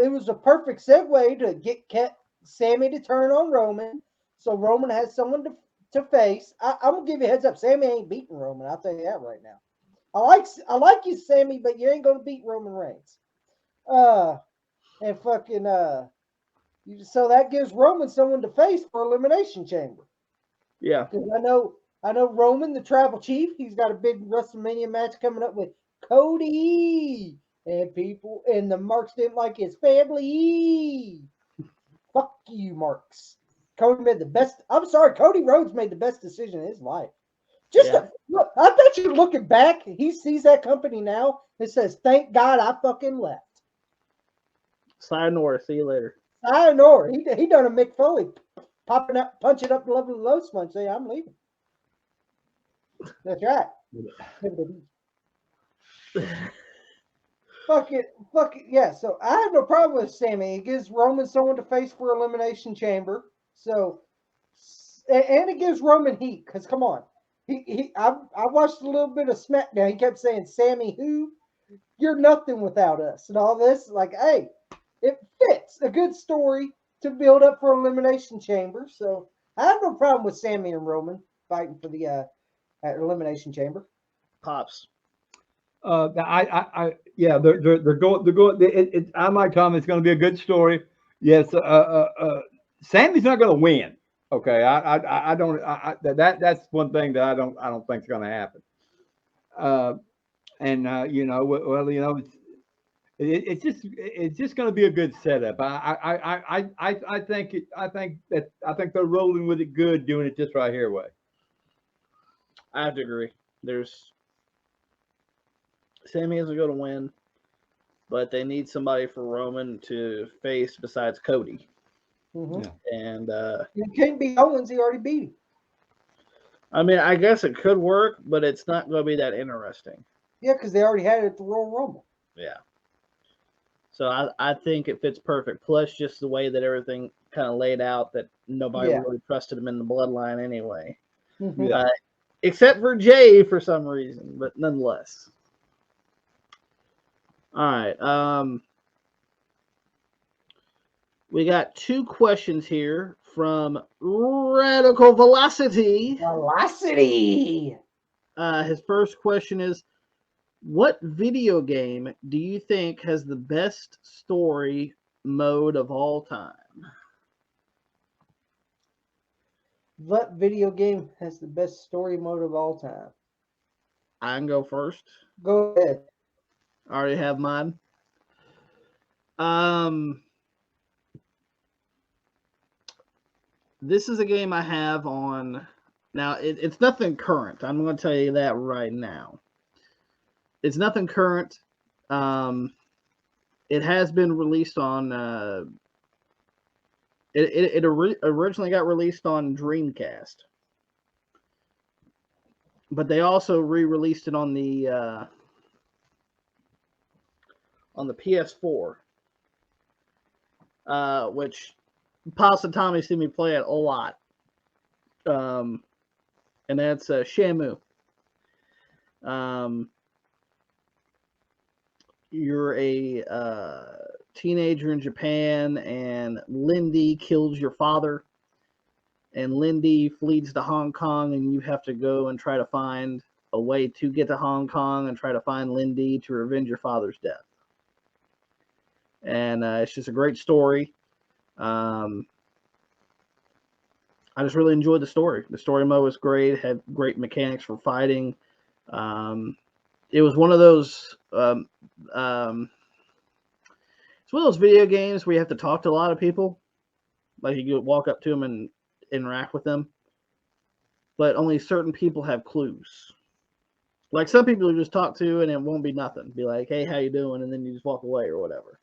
it was a perfect segue to get Sammy to turn on Roman. So Roman has someone to face. I'm gonna give you a heads up. Sammy ain't beating Roman. I'll tell you that right now. I like you, Sammy, but you ain't gonna beat Roman Reigns. And fucking so that gives Roman someone to face for Elimination Chamber. Yeah. Because I know Roman, the tribal chief, he's got a big WrestleMania match coming up with Cody. And people and the Marks didn't like his family. Fuck you, Marks. Cody made the best. I'm sorry, Cody Rhodes made the best decision in his life. Look, I bet you looking back, he sees that company now and says, "Thank God I fucking left." Sayonara. See you later. Sayonara. He done a Mick Foley, popping up, punching up the lovely low sponge, say, "I'm leaving." That's right. Fuck it, yeah. So I have no problem with Sammy. It gives Roman someone to face for Elimination Chamber. So, and it gives Roman heat because come on, I watched a little bit of SmackDown. He kept saying, "Sammy, who? You're nothing without us," and all this. Like, hey, it fits a good story to build up for Elimination Chamber. So I have no problem with Sammy and Roman fighting for the Elimination Chamber. Pops. Yeah, they're going. I might tell them it's going to be a good story. Yes, Sammy's not going to win. Okay, I don't. That's one thing that I don't think is going to happen. You know, well, you know, it's just going to be a good setup. I think they're rolling with it good, doing it just right here way. I have to agree. Sammy isn't going to win, but they need somebody for Roman to face besides Cody. Yeah. And you can't beat Owens. He already beat him. I mean, I guess it could work, but it's not going to be that interesting. Yeah, because they already had it at the Royal Rumble. Yeah. So I think it fits perfect. Plus, just the way that everything kind of laid out, that nobody really trusted him in the bloodline anyway. Except for Jay for some reason, but nonetheless. All right. We got two questions here from Radical Velocity. His first question is, what video game do you think has the best story mode of all time? What video game has the best story mode of all time? I can go first. Go ahead. I already have mine. This is a game I have on. Now, it's nothing current. I'm going to tell you that right now. It's nothing current. It has been released on. It originally got released on Dreamcast, but they also re-released it on the PS4, which Pops and Tommy see me play it a lot. And that's Shamu. You're a teenager in Japan, and Lindy kills your father. And Lindy flees to Hong Kong, and you have to go and try to find a way to get to Hong Kong and try to find Lindy to revenge your father's death. And it's just a great story. I just really enjoyed the story. The story mode was great. Had great mechanics for fighting. It was one of those. It's one of those video games where you have to talk to a lot of people. Like you walk up to them and interact with them, but only certain people have clues. Like some people you just talk to and it won't be nothing. Be like, hey, how you doing? And then you just walk away or whatever.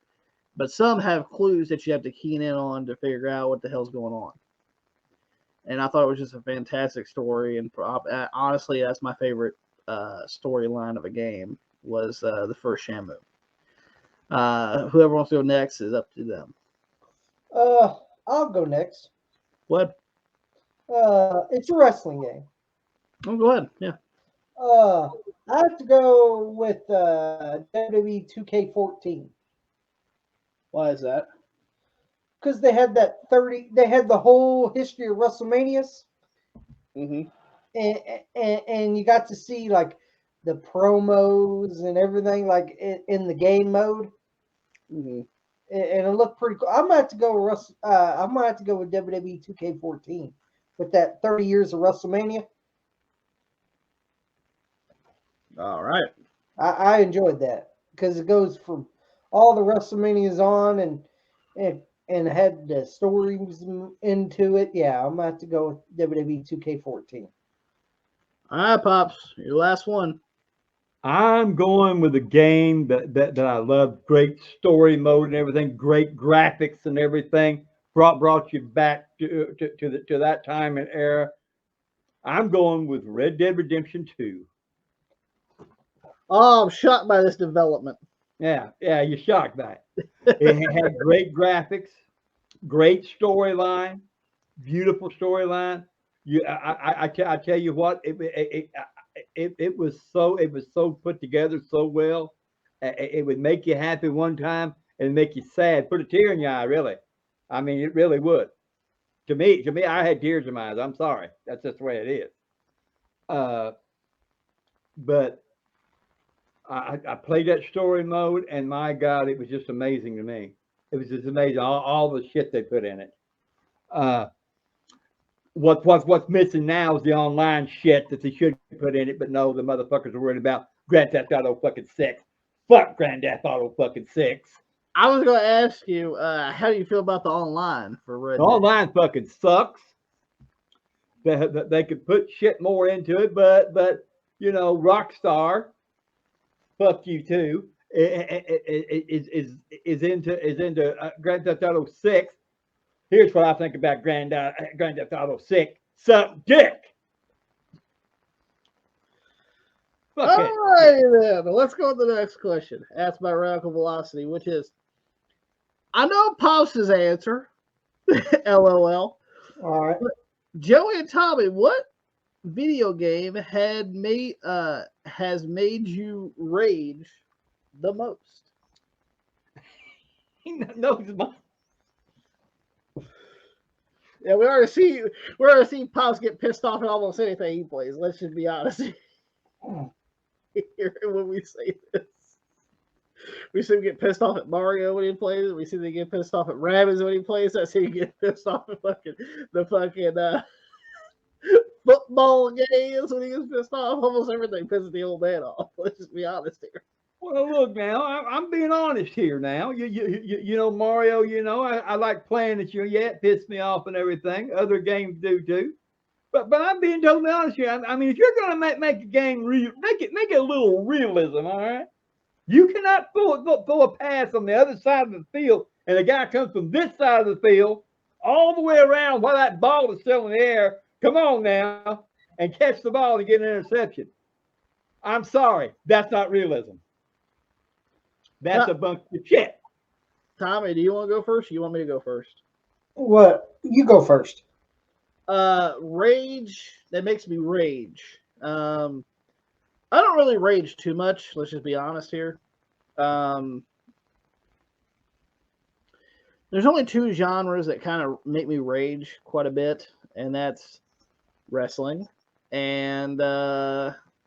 But some have clues that you have to key in on to figure out what the hell's going on. And I thought it was just a fantastic story. And honestly, that's my favorite storyline of a game was the first Shamu. Whoever wants to go next is up to them. I'll go next. What? It's a wrestling game. Oh, go ahead. Yeah. I have to go with WWE 2K14 Why is that? because they had that 30. They had the whole history of WrestleManias, Mm-hmm. and you got to see like the promos and everything like in the game mode, Mm-hmm. and it looked pretty cool. I'm gonna have to go with I'm gonna have to go with WWE 2K14 with that 30 years of WrestleMania. All right. I enjoyed that because it goes from all the WrestleManias on and had the stories into it. Yeah, I'm gonna have to go with WWE 2K14. All right, Pops. Your last one. I'm going with a game that I love. Great story mode and everything. Great graphics and everything. Brought you back to that time and era. I'm going with Red Dead Redemption 2. Oh, I'm shocked by this development. Yeah, you're shocked by it. It had great graphics, great storyline, beautiful storyline. I tell you what, it was so put together so well. It would make you happy one time and make you sad, put a tear in your eye. Really, I mean, it really would. To me, I had tears in my eyes. I'm sorry, that's just the way it is. Uh, but I played that story mode, and my God, it was just amazing to me. It was just amazing, all the shit they put in it. Uh, what's missing now is the online shit that they should put in it, but no, the motherfuckers are worried about Grand Theft Auto fucking 6. Fuck Grand Theft Auto fucking 6. I was going to ask you, how do you feel about the online for Red The Dead? online fucking sucks. They could put shit more into it, but you know, Rockstar, fuck you too, is into Grand Theft Auto 6. Here's what I think about Grand Theft Auto 6. Suck dick. Fuck All it. righty then. Let's go to the next question. Asked by Radical Velocity, which is, I know Pops' answer, LOL. All right. Joey and Tommy, what video game has made you rage the most? He knows my. Yeah, we already see Pops get pissed off at almost anything he plays. Let's just be honest here when we say this. We see him get pissed off at Mario when he plays. We see him get pissed off at Rabbids when he plays. I see him get pissed off at the fucking football games when he gets pissed off. Almost everything pisses the old man off. Let's just be honest here. Well, look now, I'm being honest here now. You know, Mario, you know, I like playing at you. Yeah, it pissed me off and everything. Other games do too. But I'm being totally honest here. I mean, if you're gonna make a game real, make it a little realism, all right? You cannot throw a pass on the other side of the field, and the guy comes from this side of the field all the way around while that ball is still in the air. Come on now, and catch the ball and get an interception. I'm sorry, that's not realism. That's a bunch of shit. Tommy, do you want to go first? Or you want me to go first? What? You go first. Rage that makes me rage. I don't really rage too much. Let's just be honest here. There's only two genres that kind of make me rage quite a bit, and that's wrestling and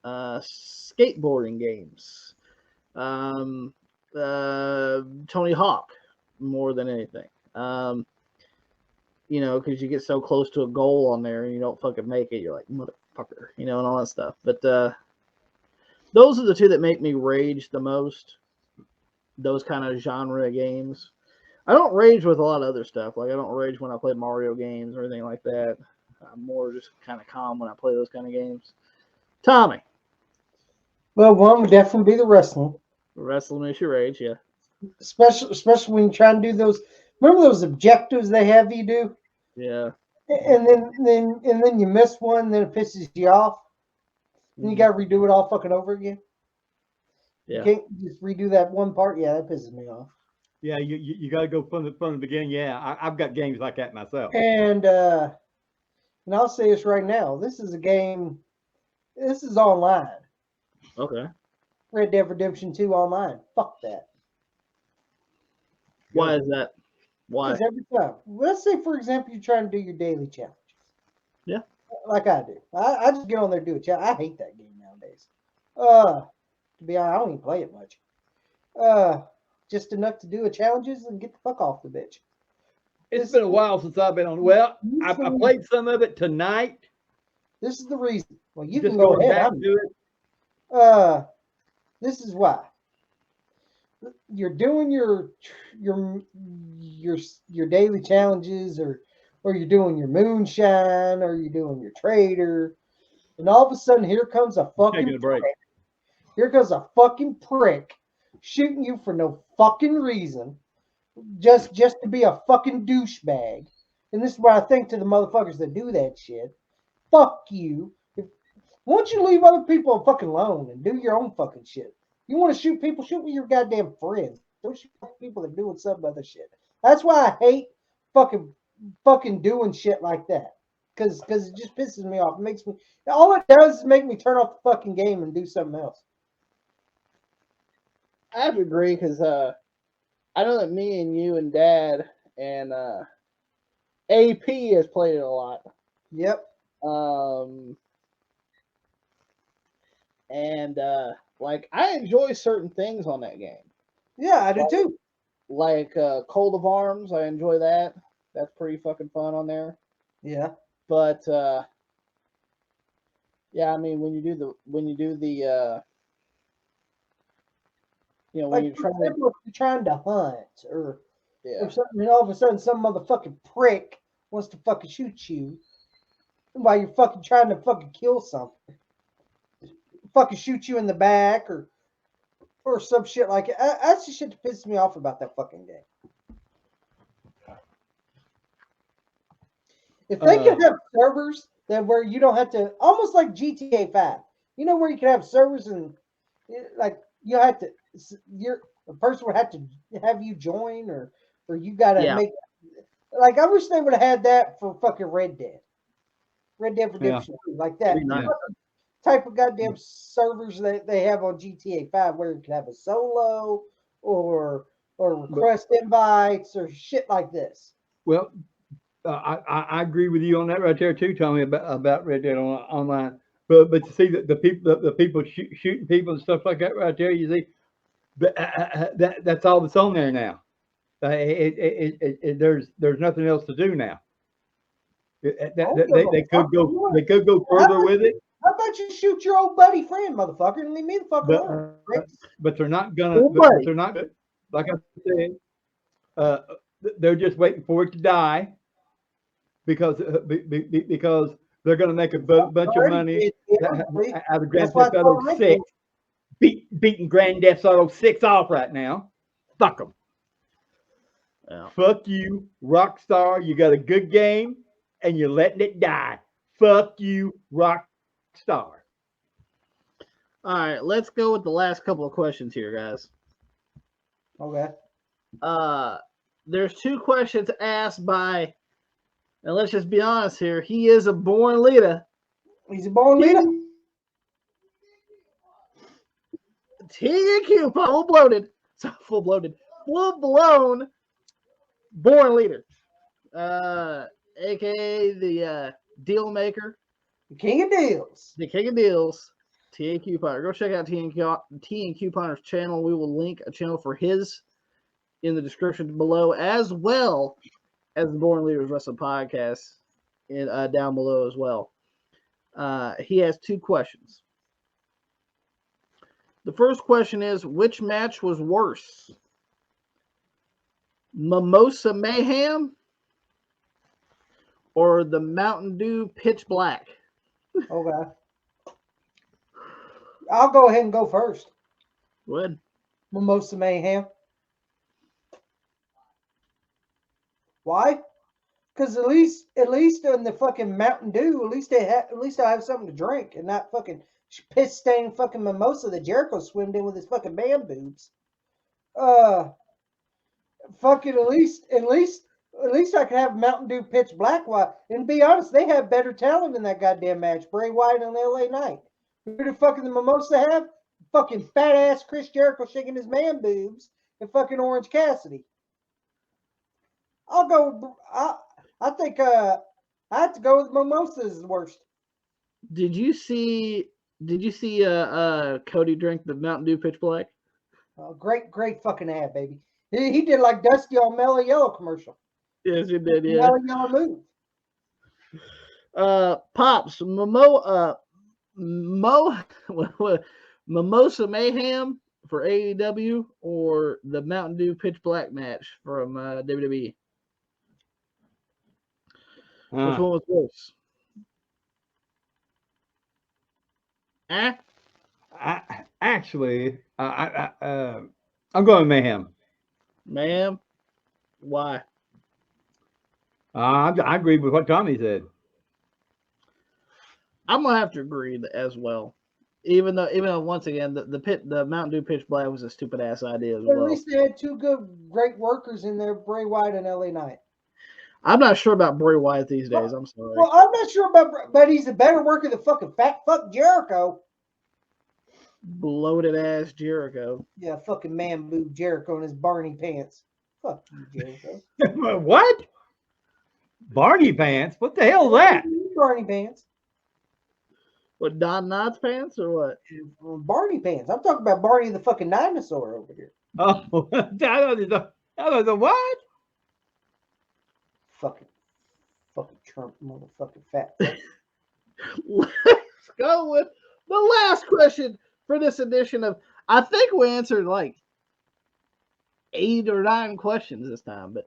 skateboarding games. Tony Hawk more than anything. You know, because you get so close to a goal on there and you don't fucking make it, you're like, motherfucker, you know, and all that stuff. But those are the two that make me rage the most. Those kind of genre games. I don't rage with a lot of other stuff. Like, I don't rage when I play Mario games or anything like that. I'm more just kind of calm when I play those kind of games. Tommy. Well, one would definitely be the wrestling, Wrestling makes you rage, yeah. especially when you try and do those. Remember those objectives they have you do, Yeah. and then you miss one, then it pisses you off, and you Mhm. got to redo it all fucking over again. You Yeah. can't just redo that one part. Yeah, that pisses me off. Yeah, you got to go from the beginning. Yeah, I've got games like that myself. And I'll say this right now. This is a game. This is online. Okay. Red Dead Redemption 2 online. Fuck that. Why is that? Why? Because every time, let's say for example, you're trying to do your daily challenge, Yeah. like I do. I just get on there and do a challenge. I hate that game nowadays. To be honest, I don't even play it much. Just enough to do the challenges and get the fuck off the bitch. It's been a while since I've been on. Well, I played some of it tonight. This is the reason. Well, you Just can go going ahead. back to it. This is why. You're doing your your daily challenges, or you're doing your moonshine, or you're doing your trader, and all of a sudden here comes a Taking fucking a break. prick. Here comes a fucking prick shooting you for no fucking reason, just to be a fucking douchebag. And this is what I think to the motherfuckers that do that shit. Fuck you. Why don't you leave other people fucking alone and do your own fucking shit? You want to shoot people? Shoot with your goddamn friends. Don't shoot people that doing some other shit. That's why I hate fucking doing shit like that. Cause it just pisses me off. It makes me, all it does is make me turn off the fucking game and do something else. I have to agree because I know that me and you and Dad and AP has played it a lot. Yep. And like I enjoy certain things on that game. Yeah, I do too. Like Cold of Arms, I enjoy that. That's pretty fucking fun on there. Yeah. But yeah, I mean when you do the you know, when Like you're for trying to example, if you're trying to hunt or yeah. something, and all of a sudden some motherfucking prick wants to fucking shoot you while you're fucking trying to fucking kill something. Fucking shoot you in the back or some shit like it. That's the shit that pisses me off about that fucking game. If they could have servers that where you don't have to, almost like GTA 5, you know, where you can have servers and like you have to, a person would have to have you join or you got to Yeah. make, like I wish they would have had that for fucking Red Dead Redemption 2, like that. Pretty nice. Type of goddamn servers that they have on GTA 5 where you can have a solo or request invites or shit like this. Well, I agree with you on that right there too, Tommy, about Red Dead Online. But you see the people shooting people and stuff like that right there. You see, that's all that's on there now. There's nothing else to do now. They could go further with it. How about you shoot your old buddy friend, motherfucker, and leave me the fuck alone? But they're not gonna. But they're not. Like I said, they're just waiting for it to die because they're going to make a bunch of money out of Grand Theft Auto 6, beating Grand Theft Auto 6 off right now. Fuck them. Yeah. Fuck you, Rockstar. You got a good game and you're letting it die. Fuck you, Rockstar. All right, let's go with the last couple of questions here, guys. Okay. There's two questions asked by, and let's just be honest here, he is a born leader. He's a born leader. TQ, full blown born leader. AKA the deal maker. The king of deals. The king of deals. TNQ Punter. Go check out TNQ Punter's channel. We will link a channel for his in the description below, as well as the Born Leaders Wrestling Podcast down below as well. He has two questions. The first question is, which match was worse? Mimosa Mayhem or the Mountain Dew Pitch Black? Okay. I'll go ahead and go first. Good. Mimosa Mayhem. Why? Because at least in the fucking Mountain Dew, at least I have something to drink and not fucking piss stained fucking mimosa that Jericho swimmed in with his fucking man boobs. Fucking at least I could have Mountain Dew pitch black. Why? And to be honest, they have better talent in that goddamn match. Bray Wyatt and LA Knight. Who did fucking the mimosa have? Fucking fat ass Chris Jericho shaking his man boobs and fucking Orange Cassidy. I'll go. I think I have to go with mimosa is the worst. Did you see Cody drink the Mountain Dew Pitch Black? Great fucking ad, baby. He did like Dusty on Mellow Yellow commercial. Yes, he did. Yeah. Mellow Yellow move. Pops, Mimosa Mayhem for AEW or the Mountain Dew Pitch Black match from WWE? Which one was worse? Actually, I'm going Mayhem. Mayhem? Why? I agree with what Tommy said. I'm gonna have to agree as well. Even though once again the Mountain Dew Pitch Black was a stupid ass idea as But well. at least they had two great workers in there, Bray Wyatt and LA Knight. I'm not sure about Bray Wyatt these days. I'm sorry. Well, I'm not sure about, but he's a better worker than fucking fat fuck Jericho. Bloated ass Jericho. Yeah, fucking man boob Jericho in his Barney pants. Fuck you, Jericho. What? Barney pants? What the hell is that? Barney pants. What, Don Knotts pants or what? Barney pants. I'm talking about Barney the fucking dinosaur over here. Oh, I don't know what? Fucking Trump motherfucking fat. Let's go with the last question for this edition of. I think we answered like 8 or 9 questions this time, but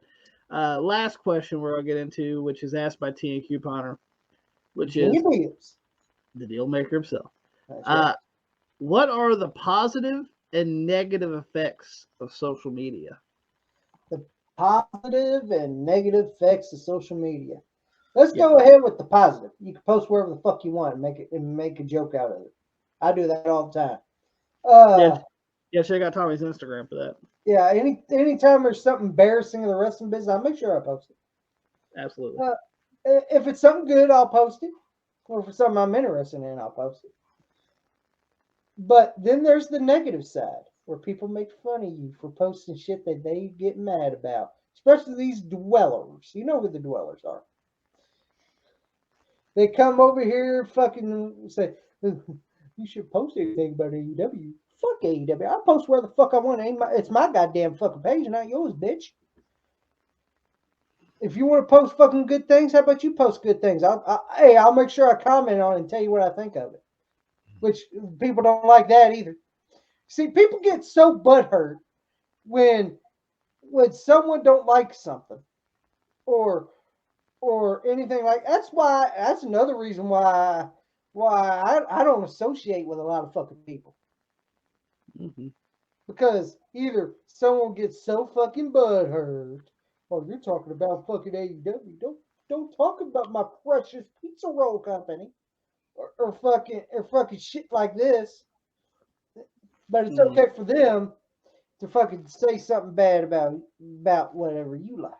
last question we're gonna get into, which is asked by T and Couponer, which is the deal maker himself. Right. What are the positive and negative effects of social media? The positive and negative effects of social media. Let's go ahead with the positive. You can post wherever the fuck you want and make a joke out of it. I do that all the time. Check out Tommy's Instagram for that. Yeah, anytime there's something embarrassing in the wrestling business, I'll make sure I post it. Absolutely. If it's something good, I'll post it. Or if it's something I'm interested in, I'll post it. But then there's the negative side, where people make fun of you for posting shit that they get mad about. Especially these dwellers. You know who the dwellers are. They come over here fucking say, you should post anything about AEW. Fuck AEW. I post where the fuck I want. It's my goddamn fucking page, not yours, bitch. If you want to post fucking good things, how about you post good things? I'll make sure I comment on it and tell you what I think of it. Which people don't like that either. See, people get so butthurt when someone don't like something or anything like that's another reason why I don't associate with a lot of fucking people. Mm-hmm. Because either someone gets so fucking butthurt, oh, you're talking about fucking AEW. Don't talk about my precious pizza roll company, or fucking shit like this. But it's okay for them to fucking say something bad about whatever you like.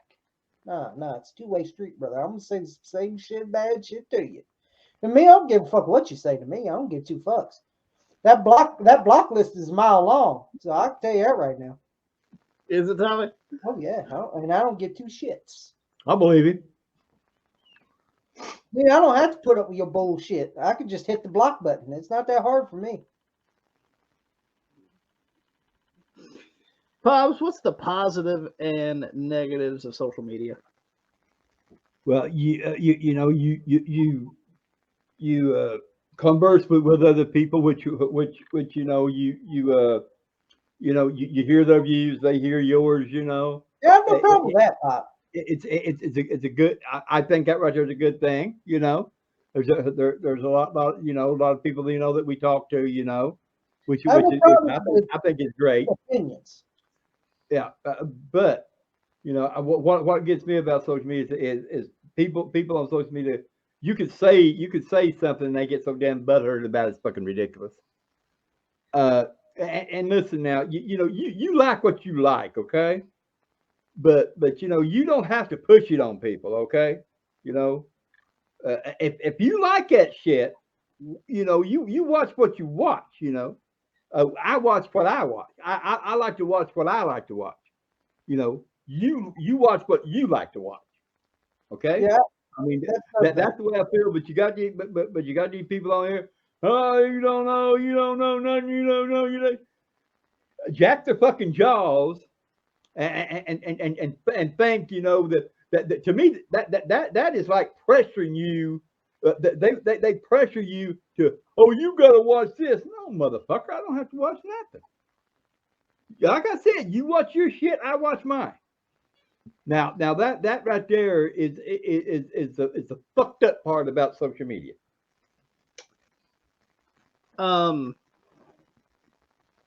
No, it's a two-way street, brother. I'm gonna say the same shit, bad shit to you. And me, I don't give a fuck what you say to me. I don't give 2 fucks. That block list is a mile long, so I can tell you that right now. Is it, Tommy? Oh yeah, I don't give 2 shits. I believe it. I don't have to put up with your bullshit. I can just hit the block button. It's not that hard for me. Pops, what's the positive and negatives of social media? Well, you converse with other people, which you hear their views, they hear yours. Yeah, I have no problem with that, Pop. It's a good. I think that right there is a good thing. There's a lot of people that we talk to. which I have no is problem with I think is great. opinions. Yeah, but you know what gets me about social media is people on social media. You could say something and they get so damn butthurt about it, it's fucking ridiculous. And listen now, you know you like what you like, okay? But you know you don't have to push it on people, okay? You know, if you like that shit, you know you watch what you watch. You know, I watch what I watch. I like to watch what I like to watch. You know, you watch what you like to watch. Okay, Yeah, I mean that's no thing. that's the way I feel. But you got these but you got these people on here. Oh, you don't know nothing, you know. Jack their fucking jaws and think you know that to me that is like pressuring you. They pressure you to, oh, you gotta watch this. No, motherfucker, I don't have to watch nothing. Like I said, you watch your shit, I watch mine. Now that right there is the fucked up part about social media.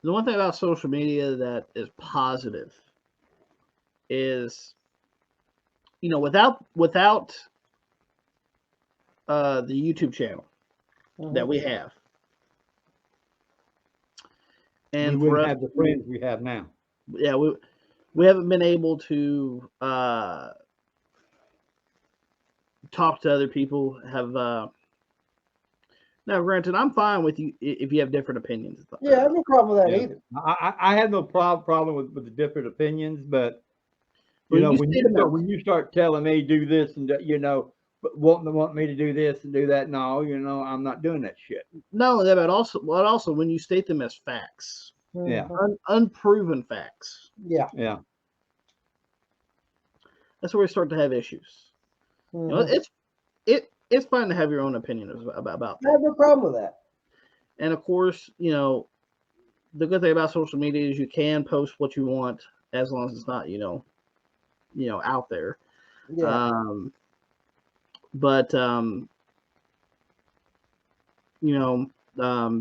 The one thing about social media that is positive is, you know, without the YouTube channel that we have, We and for wouldn't us, have the friends we have now. yeah, we haven't been able to talk to other people. Have now, granted, I'm fine with you if you have different opinions. Yeah, I have no problem with that Yeah. either. I have no problem with the different opinions, but you Well, know you when state them out. when you start telling me do this and you know want me to do this and do that, no, you know I'm not doing that shit. Not only that, but also when you state them as facts, Yeah, unproven facts, Yeah. yeah. that's where we start to have issues. You know, Mhm. it's fine to have your own opinion about I have things, no problem with that. and of course, you know, the good thing about social media is you can post what you want as long as it's not, out there. Yeah. But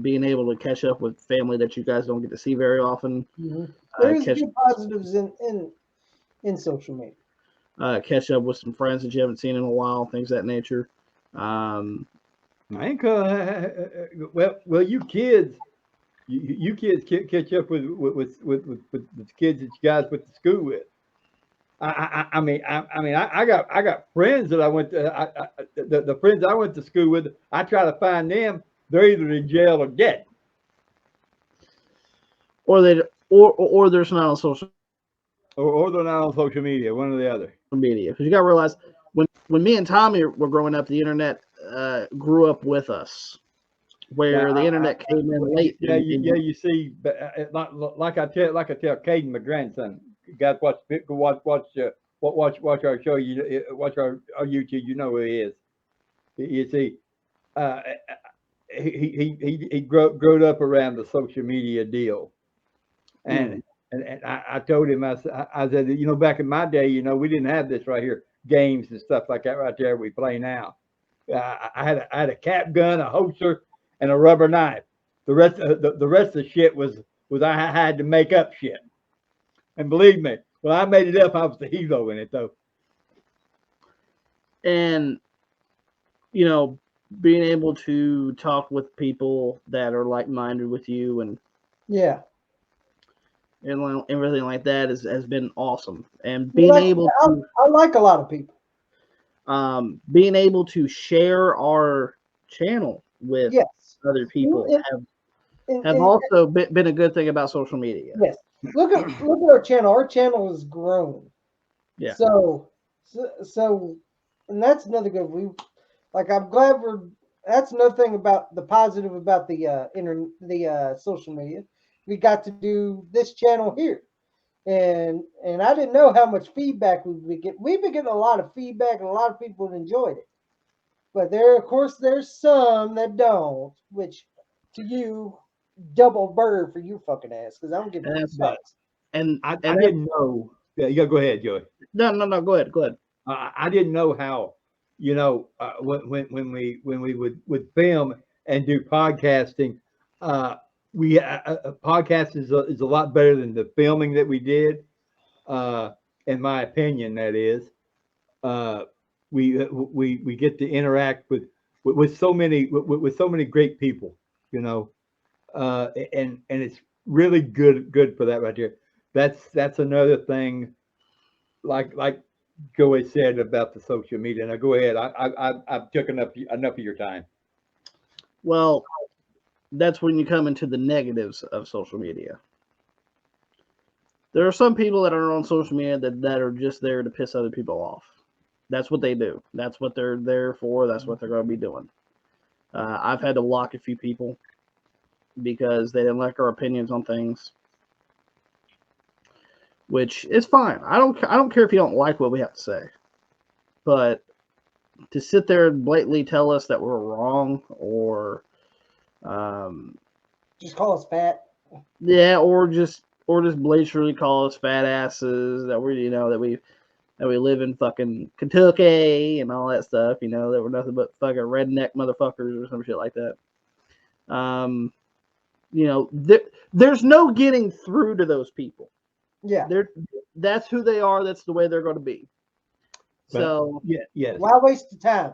being able to catch up with family that you guys don't get to see very often, There is catch good positives in social media. catch up with some friends that you haven't seen in a while, things of that nature. I ain't well you kids. You kids catch up with the kids that you guys went to school with. I mean, I got friends that I went to. The friends I went to school with, I try to find them. They're either in jail or dead. Or they or there's not on social Or they're not on social media, one or the other. media, because you got to realize when me and Tommy were growing up, the internet grew up with us, where the internet came in late. You see, but like I tell Caden, my grandson, guys, watch our show. You watch our YouTube. You know who he is. You see, uh, he growed up around the social media deal, and and I told him I said, you know, back in my day, you know, we didn't have this right here, games and stuff like that right there we play now. I had a cap gun, a holster, and a rubber knife. The rest of the shit was I had to make up shit. And believe me, when I made it up, I was the hero in it though. And you know, being able to talk with people that are like minded with you and Yeah. everything like that has been awesome. And You like, I like a lot of people. being able to share our channel with Yes. other people And, have also been a good thing about social media. yes. Look at our channel. Our channel has grown. Yeah. So, and that's another good. I'm glad That's another thing about the positive about the social media. We got to do this channel here, and I didn't know how much feedback we'd be getting. We've been getting a lot of feedback, and a lot of people have enjoyed it. But of course, there's some that don't, which to you, double bird for you fucking ass, because I'm getting bucks. And I didn't know. Yeah, you gotta go ahead, Joey. No, go ahead. I didn't know how, you know, when we would film and do podcasting, a podcast is a lot better than the filming that we did. In my opinion, that is. Uh, we get to interact with so many with so many great people, you know, and it's really good for that right there. That's another thing, like Joey said about the social media. Now go ahead. I've took enough of your time. Well, that's when you come into the negatives of social media. There are some people that are on social media that are just there to piss other people off. That's what they do. That's what they're there for. That's what they're going to be doing. I've had to block a few people because they didn't like our opinions on things, which is fine. I don't care if you don't like what we have to say, but to sit there and blatantly tell us that we're wrong or Just call us fat. yeah, or just blatantly call us fat asses that we live in fucking Kentucky and all that stuff, that we're nothing but fucking redneck motherfuckers or some shit like that. There's no getting through to those people. Yeah. That's who they are. That's the way they're going to be. So yes. Why waste the time?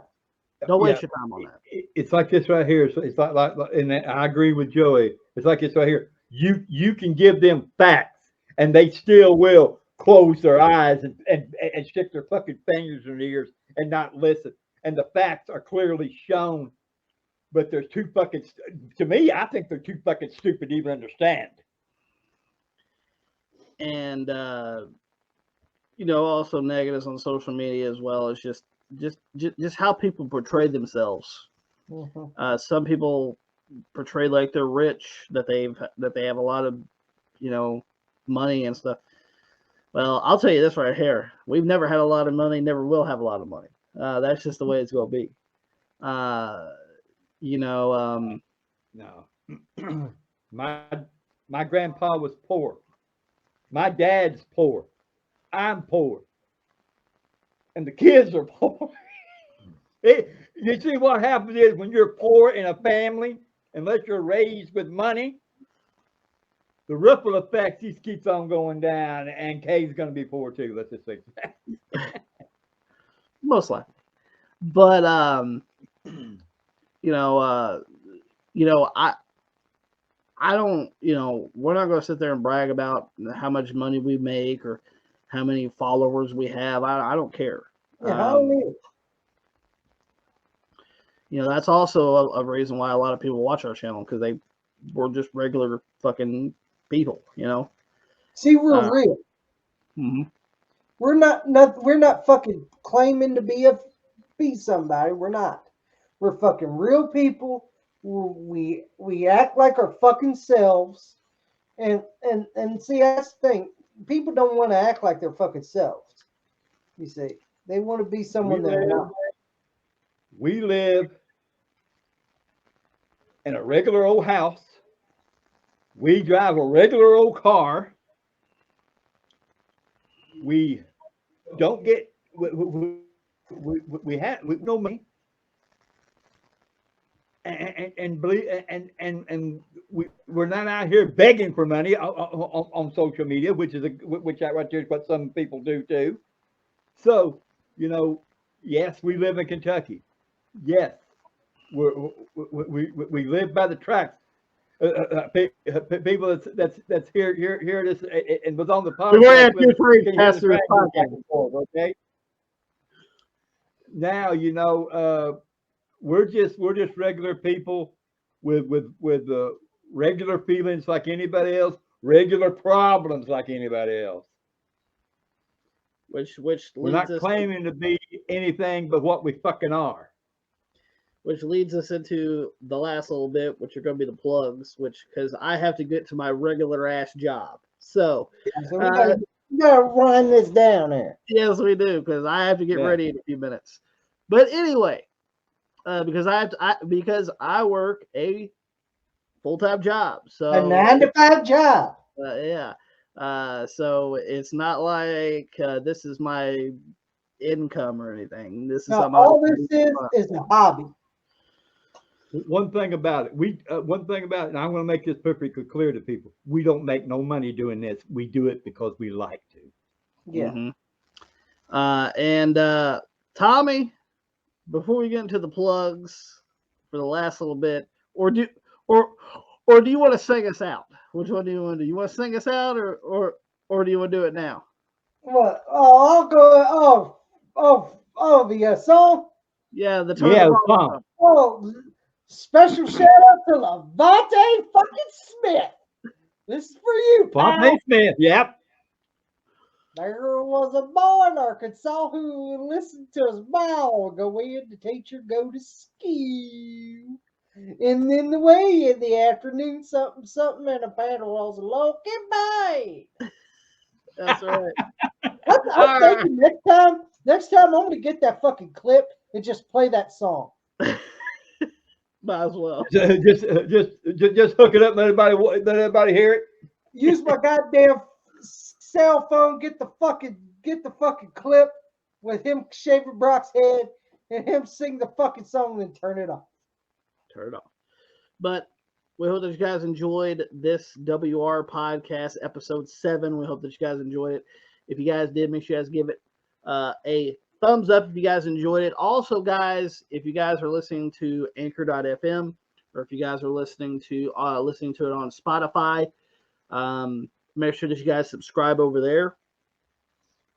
Don't waste your time on that. It's like this right here. It's like, and I agree with Joey. It's like this right here. You can give them facts, and they still will close their eyes and stick their fucking fingers in their ears and not listen. And the facts are clearly shown, but they're too fucking. To me, I think they're too fucking stupid to even understand. And also negatives on social media as well is just how people portray themselves. Mm-hmm. Some people portray like they're rich, that they have a lot of money and stuff. Well, I'll tell you this right here: we've never had a lot of money, never will have a lot of money. That's just the way it's going to be. No, my grandpa was poor. My dad's poor. I'm poor. And the kids are poor. You see what happens is when you're poor in a family, unless you're raised with money, the ripple effect just keeps on going down, and Kay's going to be poor too. Let's just say that. Most likely. But I don't, we're not going to sit there and brag about how much money we make or how many followers we have. I don't care. Yeah, That's also a reason why a lot of people watch our channel, because we're just regular fucking people, See, we're real. Mm-hmm. We're not fucking claiming to be somebody. We're not. We're fucking real people. We act like our fucking selves, and see, that's the thing. People don't want to act like their fucking selves. You see, they want to be someone they're not. We live in a regular old house. We drive a regular old car. We don't get we have no money, and we're not out here begging for money on social media, which right there is what some people do too. So yes, we live in Kentucky. Yes, we live by the tracks. People that's here this and was on the podcast. Okay. Now we're just regular people with regular feelings like anybody else, regular problems like anybody else. Which we're not claiming to be anything but what we fucking are. Which leads us into the last little bit, which are going to be the plugs, because I have to get to my regular ass job. So we gotta run this down there. Yes, we do, because I have to get ready in a few minutes. But anyway, because I work a full-time job, so a 9-to-5 job. Yeah. So it's not like this is my income or anything. This is all this is a hobby. One thing about it, and I'm going to make this perfectly clear to people: we don't make no money doing this. We do it because we like to. Yeah. And Tommy, before we get into the plugs for the last little bit, or do you want to sing us out? Which one do you want to do? You want to sing us out, or do you want to do it now? What? Oh, I'll go. The song. Yeah, the Yeah, turn. Tom. Oh, special shout out to Levante fucking Smith. This is for you, pal. Bob Smith. Yep. There was a boy in Arkansas who listened to his mom go in, the teacher go to school. And then the way in the afternoon, something, and a paddle was looking by. That's right. I'm thinking next time I'm gonna get that fucking clip and just play that song. Might as well. Just hook it up. And let everybody hear it. Use my goddamn cell phone. Get the fucking clip with him shaving Brock's head and him sing the fucking song, then turn it off. Turn it off. But we hope that you guys enjoyed this WR podcast, episode 7. We hope that you guys enjoyed it. If you guys did, make sure you guys give it a thumbs up if you guys enjoyed it. Also, guys, if you guys are listening to Anchor.fm, or if you guys are listening to it on Spotify, make sure that you guys subscribe over there.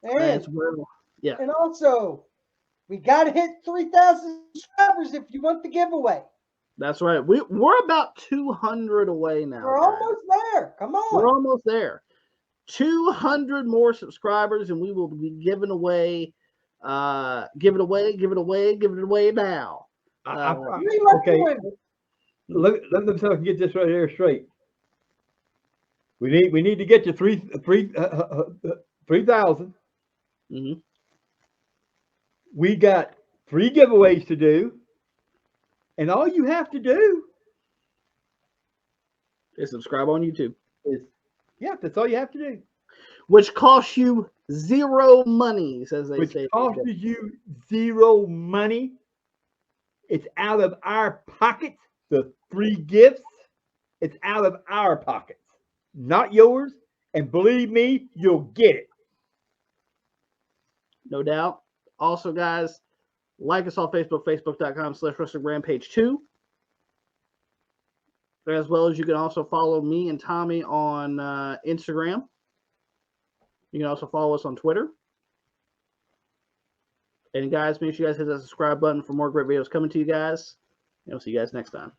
And well. Yeah. And also, we gotta hit 3,000 subscribers if you want the giveaway. That's right. We're about 200 away now. We're almost there. Come on. We're almost there. 200 more subscribers, and we will be giving away now. Okay. Let me see if I can get this right here straight. We need to get to 3,000. Mm-hmm. We got 3 giveaways to do, and all you have to do is subscribe on YouTube. That's all you have to do. Which costs you zero monies, as they say. Which costs you zero money. It's out of our pockets. The 3 gifts, it's out of our pockets, not yours. And believe me, you'll get it. No doubt. Also, guys, like us on Facebook, facebook.com/WrestlingRampage2. As well as you can also follow me and Tommy on Instagram. You can also follow us on Twitter. And guys, make sure you guys hit that subscribe button for more great videos coming to you guys. And we'll see you guys next time.